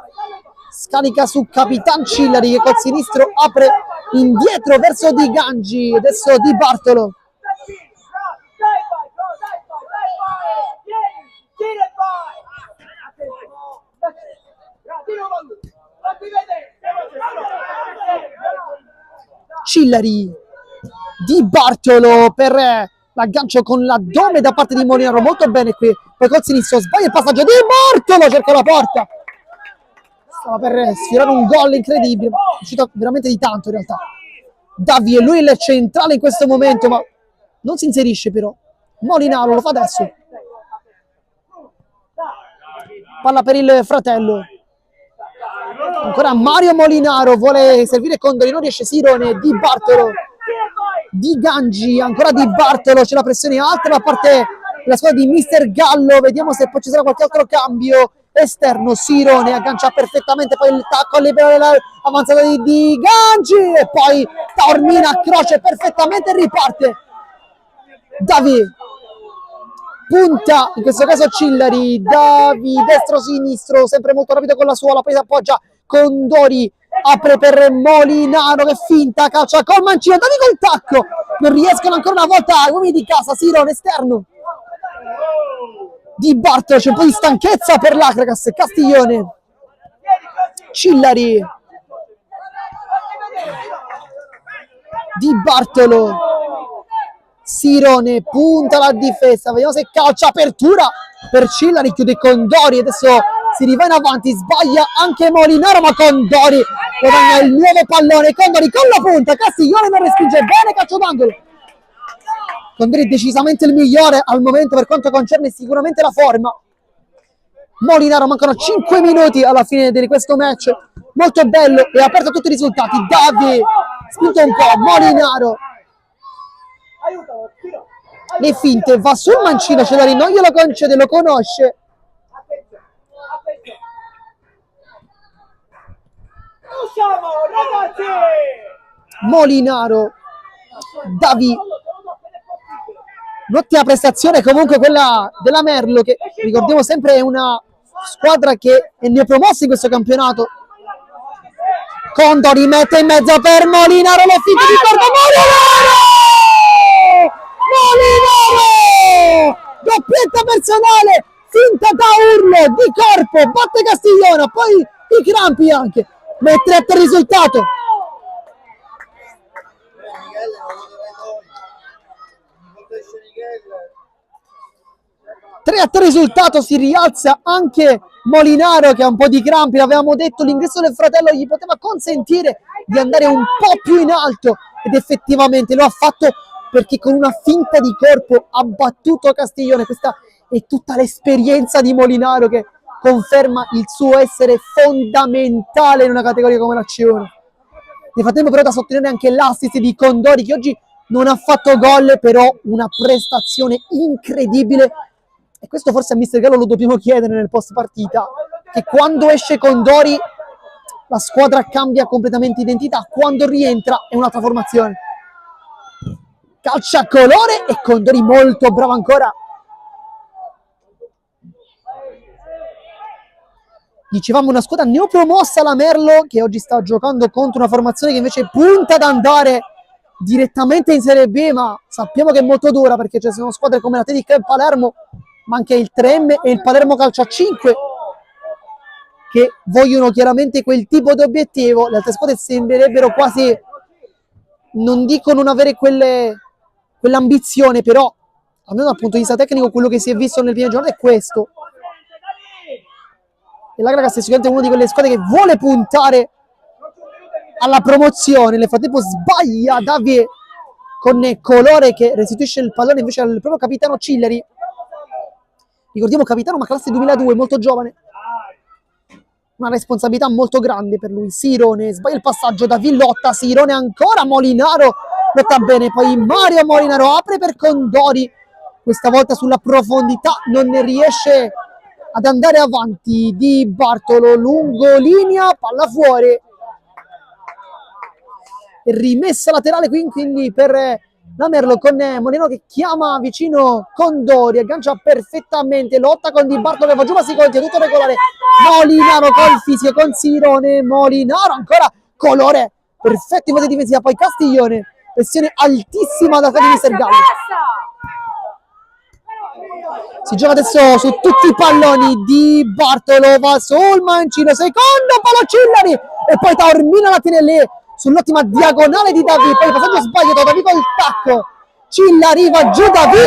scarica su Capitan Cillari che col sinistro apre indietro verso Di Gangi, adesso Di Bartolo. Cillari, Di Bartolo per l'aggancio con l'addome da parte di Molinaro, molto bene qui, poi col sinistro sbaglia il passaggio, Di Bartolo cerca la porta, stava per sfiorare un gol incredibile, è uscito veramente di tanto in realtà. Davi è lui il centrale in questo momento, ma non si inserisce però, Molinaro lo fa adesso. Palla per il fratello. Ancora Mario Molinaro vuole servire Condori, non riesce. Sirone, Di Bartolo, Di Gangi, ancora Di Bartolo, c'è la pressione alta da parte della squadra di Mister Gallo. Vediamo se poi ci sarà qualche altro cambio. Esterno, Sirone aggancia perfettamente, poi il tacco a liberare l'avanzata di Gangi e poi Taormina croce perfettamente e riparte. Davi punta, in questo caso Cillari, Davi destro-sinistro, sempre molto rapido con la suola, poi si appoggia Condori, apre per Molinaro che finta, calcia col mancino, Davi col tacco, non riescono ancora una volta uomini di casa. Sirone esterno, Di Bartolo, c'è un po' di stanchezza per l'Acragas. Castiglione, Cillari, Di Bartolo, Sirone punta la difesa, vediamo se calcia, apertura per Cillari, chiude Condori, adesso si riva in avanti, sbaglia anche Molinaro, ma Condori guadagna il nuovo pallone. Condori con la punta, Castiglione non respinge bene, calcio d'angolo. Condori è decisamente il migliore al momento per quanto concerne sicuramente la forma. Molinaro, mancano 5 minuti alla fine di questo match, molto bello e aperto a tutti i risultati. Davi spinto un po', Molinaro le finte, va sul mancino, Celari non glielo concede, lo conosce. Molinaro, Davi, un'ottima prestazione comunque quella della Merlo, che ricordiamo sempre è una squadra che è neopromossa in questo campionato. Condori mette in mezzo per Molinaro, le finte di corpo, Molinaro, doppietta personale, finta da urlo di corpo, batte Castiglione, poi i crampi anche, mette a il risultato. Tre a 3 risultato, si rialza anche Molinaro che ha un po' di crampi, l'avevamo detto, l'ingresso del fratello gli poteva consentire di andare un po' più in alto ed effettivamente lo ha fatto, perché con una finta di corpo ha battuto Castiglione. Questa è tutta l'esperienza di Molinaro che conferma il suo essere fondamentale in una categoria come l'azione. Nel frattempo però da sottolineare anche l'assist di Condori, che oggi non ha fatto gol, però una prestazione incredibile. E questo forse a Mister Gallo lo dobbiamo chiedere nel post partita, che quando esce Condori la squadra cambia completamente identità, quando rientra è un'altra formazione. Calcia a colore e Condori molto bravo ancora. Dicevamo una squadra neopromossa, la Merlo, che oggi sta giocando contro una formazione che invece punta ad andare direttamente in Serie B, ma sappiamo che è molto dura perché ci sono squadre come la Tedic e il Palermo, ma anche il 3M e il Palermo Calcio a 5 che vogliono chiaramente quel tipo di obiettivo. Le altre squadre sembrerebbero quasi, non dico non avere quell'ambizione, però almeno dal punto di vista tecnico quello che si è visto nel primo giorno è questo. E l'Acragas è sicuramente una di quelle squadre che vuole puntare alla promozione. Nel frattempo sbaglia Davie con colore che restituisce il pallone invece al proprio capitano Cillari. Ricordiamo capitano ma classe 2002, molto giovane, una responsabilità molto grande per lui. Sirone sbaglia il passaggio, da Villotta, Sirone ancora, Molinaro lotta bene, poi Mario Molinaro apre per Condori, questa volta sulla profondità non ne riesce ad andare avanti. Di Bartolo lungo linea, palla fuori, rimessa laterale quindi per la Merlo, con Molinaro che chiama vicino Condori, aggancia perfettamente, lotta con Di Bartolo che va giù ma si contiene, tutto regolare. Molinaro col fisico con Sirone, Molinaro ancora, colore perfetto in fase difensiva, poi Castiglione, pressione altissima da parte di Mister Gallo. Si gioca adesso su tutti i palloni. Di Bartolo va sul mancino, secondo palo Cillari e poi Taormina la tiene lì sull'ottima diagonale di Davi, poi il passaggio sbagliato, Davi col tacco, Cillari va giù, Davi,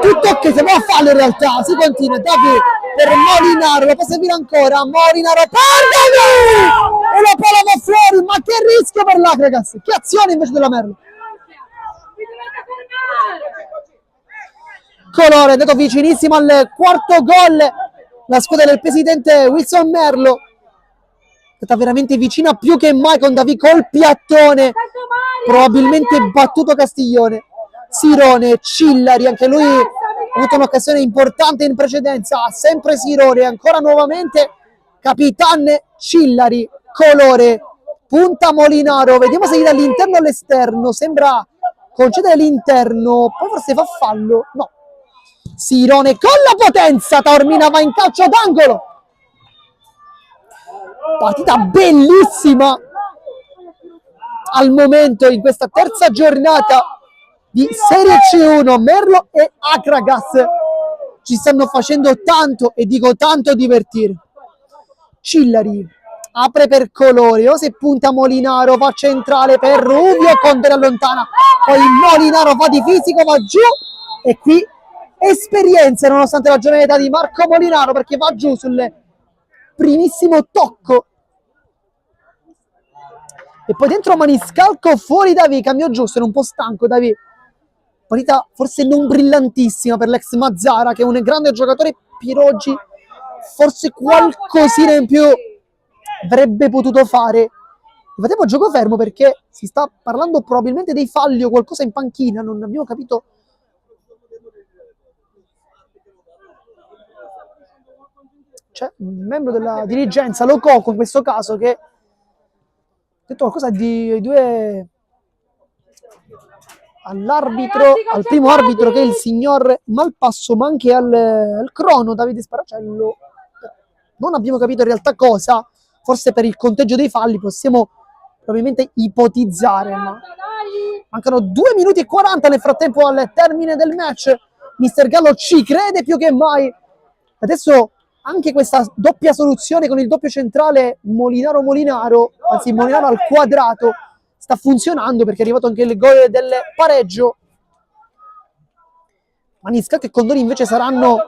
tutto ok, sembra fallo in realtà, si continua, Davi per Molinaro, lo può servire ancora, Molinaro per Davi e la palla va fuori, ma che rischio per l'Acragas, che azione invece della Merlo. Colore è andato vicinissimo al quarto gol, la squadra del presidente Wilson Merlo è stata veramente vicina più che mai con Davi col piattone, probabilmente battuto Castiglione. Sirone, Cillari, anche lui ha avuto un'occasione importante in precedenza, sempre Sirone, ancora nuovamente Capitan Cillari. Colore, punta Molinaro, vediamo se gli dà all'interno o all'esterno, sembra concedere l'interno, poi forse fa fallo, no. Sirone con la potenza, Taormina va in calcio d'angolo. Partita bellissima al momento in questa terza giornata di Serie C1. Merlo e Akragas ci stanno facendo tanto, e dico tanto, divertire. Cillari apre per Colore, o se punta Molinaro, va centrale per Rubio, Conte allontana, poi Molinaro va di fisico, va giù, e qui esperienza nonostante la giovane età di Marco Molinaro, perché va giù sul primissimo tocco. E poi dentro Maniscalco, fuori Davi, cambio giusto, era un po' stanco Davi. Partita forse non brillantissima per l'ex Mazzara, che è un grande giocatore. Piroggi forse qualcosina in più avrebbe potuto fare. Nel frattempo gioco fermo, perché si sta parlando probabilmente dei falli o qualcosa in panchina, non abbiamo capito. C'è un membro della dirigenza, Lococo in questo caso, che ha detto qualcosa di due all'arbitro, al primo arbitro, che è il signor Malpasso, ma anche al crono Davide Sparacello. Non abbiamo capito in realtà cosa, forse per il conteggio dei falli possiamo probabilmente ipotizzare, ma mancano 2 minuti e 40 nel frattempo al termine del match. Mister Gallo ci crede più che mai. Adesso anche questa doppia soluzione con il doppio centrale Molinaro, anzi Molinaro al quadrato, sta funzionando, perché è arrivato anche il gol del pareggio. Maniscalco e Condori invece saranno,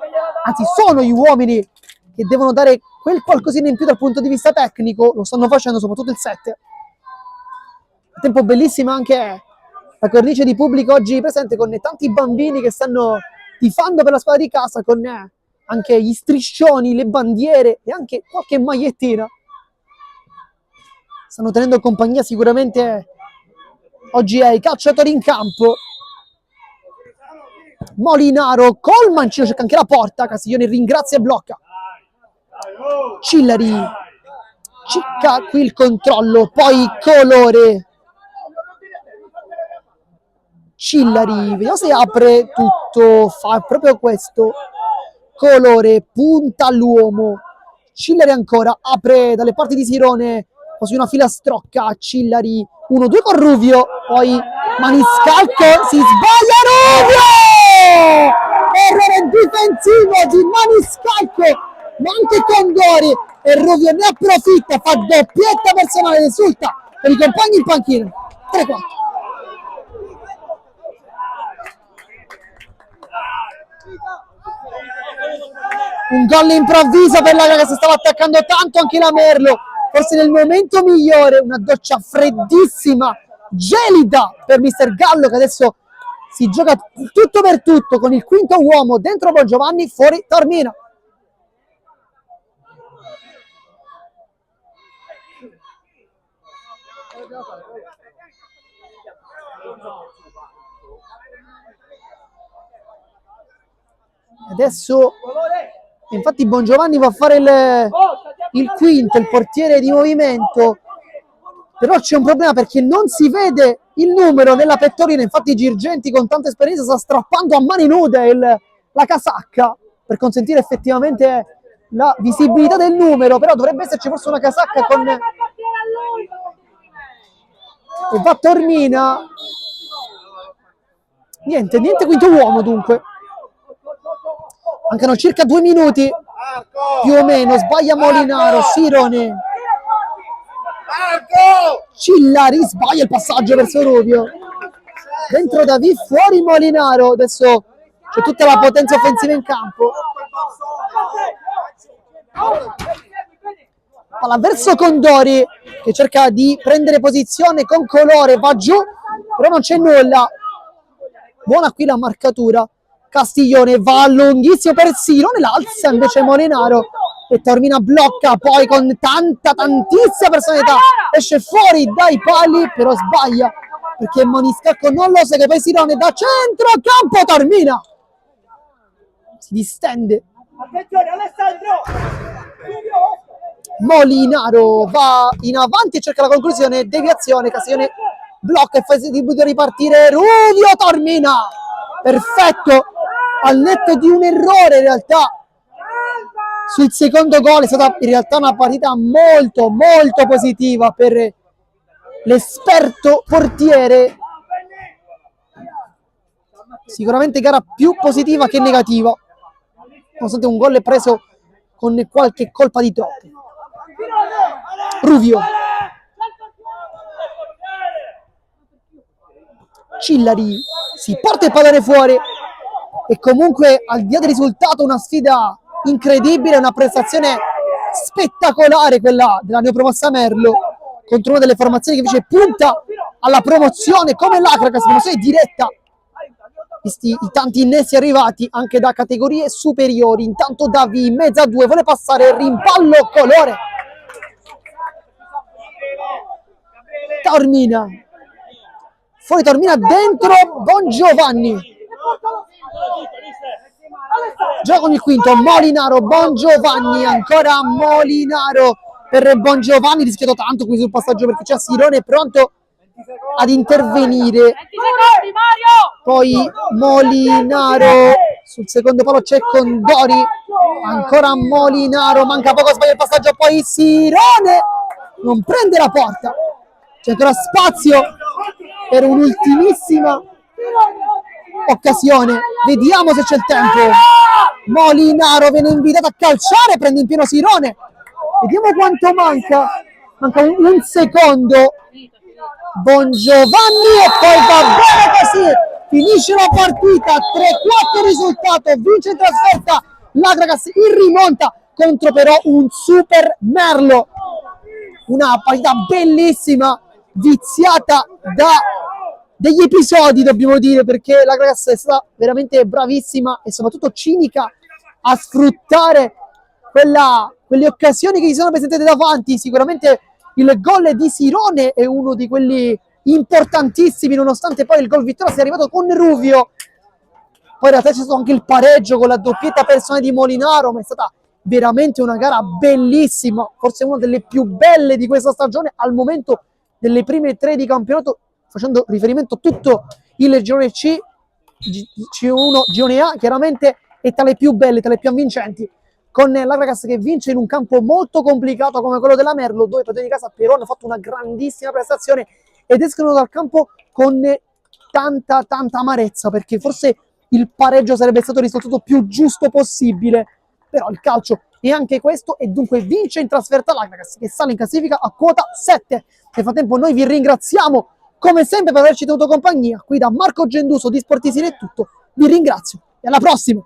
anzi sono gli uomini che devono dare quel qualcosina in più dal punto di vista tecnico, lo stanno facendo soprattutto il 7. A tempo bellissima anche la cornice di pubblico oggi presente, con tanti bambini che stanno tifando per la squadra di casa, con anche gli striscioni, le bandiere e anche qualche magliettina. Stanno tenendo compagnia sicuramente oggi ai calciatori in campo. Molinaro col mancino, cerca anche la porta, Castiglione ringrazia e blocca. Cillari cicca qui il controllo, poi Colore. Cillari, vediamo se apre tutto, fa proprio questo. Colore punta all'uomo, Cillari ancora, apre dalle parti di Sirone, quasi una filastrocca. Cillari 1-2 con Ruvio, poi Maniscalco, si sbaglia Ruvio, errore difensivo di Maniscalco, ma anche Condori, e Ruvio ne approfitta, fa doppietta personale, risulta per i compagni in panchina. 3-4. Un gol improvviso per la che si stava attaccando tanto anche la Merlo, forse nel momento migliore, una doccia freddissima, gelida per Mister Gallo, che adesso si gioca tutto per tutto con il quinto uomo dentro Bongiovanni, fuori Taormina. Adesso infatti Bongiovanni va a fare il quinto, il portiere di movimento, però c'è un problema perché non si vede il numero nella pettorina. Infatti Girgenti, con tanta esperienza, sta strappando a mani nude la casacca per consentire effettivamente la visibilità del numero, però dovrebbe esserci forse una casacca con... E va Taormina. Niente quinto uomo dunque. Mancano circa 2 minuti, più o meno. Sbaglia Molinaro, Sirone. Cillari sbaglia il passaggio verso Rubio. Dentro David, fuori Molinaro. Adesso c'è tutta la potenza offensiva in campo. Palla verso Condori, che cerca di prendere posizione con Colore, va giù, però non c'è nulla. Buona qui la marcatura. Castiglione va lunghissimo per Sirone, l'alza invece Molinaro e Taormina blocca, poi con tantissima personalità esce fuori dai pali, però sbaglia perché Moniscacco non lo segue, poi Sirone da centrocampo, Taormina si distende. Attenzione Alessandro! Molinaro va in avanti e cerca la conclusione, deviazione, Castiglione blocca e fa di ripartire Ruvio, Taormina perfetto, al netto di un errore in realtà sul secondo gol. È stata in realtà una partita molto positiva per l'esperto portiere, sicuramente gara più positiva che negativa, nonostante un gol preso con qualche colpa di troppo. Ruvio, Cillari si porta il pallone fuori e comunque al di là del risultato una sfida incredibile, una prestazione spettacolare quella della neopromossa Merlo contro una delle formazioni che invece punta alla promozione come l'Acracas, promozione diretta, visti i tanti innesti arrivati anche da categorie superiori. Intanto Davi in mezzo a due vuole passare, rimpallo colore, Taormina fuori, Taormina dentro, Bongiovanni gioca con il quinto, Molinaro, Bongiovanni, ancora Molinaro per Bongiovanni, rischiato tanto qui sul passaggio perché c'è Sirone pronto ad intervenire, poi Molinaro sul secondo palo c'è Condori, ancora Molinaro, manca poco, sbaglia il passaggio, poi Sirone non prende la porta, c'è ancora spazio per un'ultimissima occasione, vediamo se c'è il tempo. Molinaro viene invitato a calciare, prende in pieno Sirone, vediamo quanto manca un secondo. Bongiovanni e poi va bene così, finisce la partita, 3-4 risultato, vince in trasferta l'Acracas in rimonta contro però un super Merlo, una partita bellissima, viziata da degli episodi dobbiamo dire, perché l'Acracas è stata veramente bravissima e soprattutto cinica a sfruttare quelle occasioni che gli sono presentate davanti. Sicuramente il gol di Sirone è uno di quelli importantissimi, nonostante poi il gol vittoria sia arrivato con Ruvio. Poi in realtà c'è stato anche il pareggio con la doppietta personale di Molinaro, ma è stata veramente una gara bellissima, forse una delle più belle di questa stagione al momento, delle prime 3 di campionato, facendo riferimento a tutto il girone C, C1, girone A, chiaramente è tra le più belle, tra le più avvincenti, con l'Acracas che vince in un campo molto complicato come quello della Merlo, dove i padroni di casa però hanno fatto una grandissima prestazione ed escono dal campo con tanta amarezza, perché forse il pareggio sarebbe stato il risultato più giusto possibile, però il calcio è anche questo e dunque vince in trasferta l'Acracas che sale in classifica a quota 7. Nel frattempo noi vi ringraziamo come sempre per averci tenuto compagnia. Qui da Marco Genduso di Sportisini è tutto, vi ringrazio e alla prossima!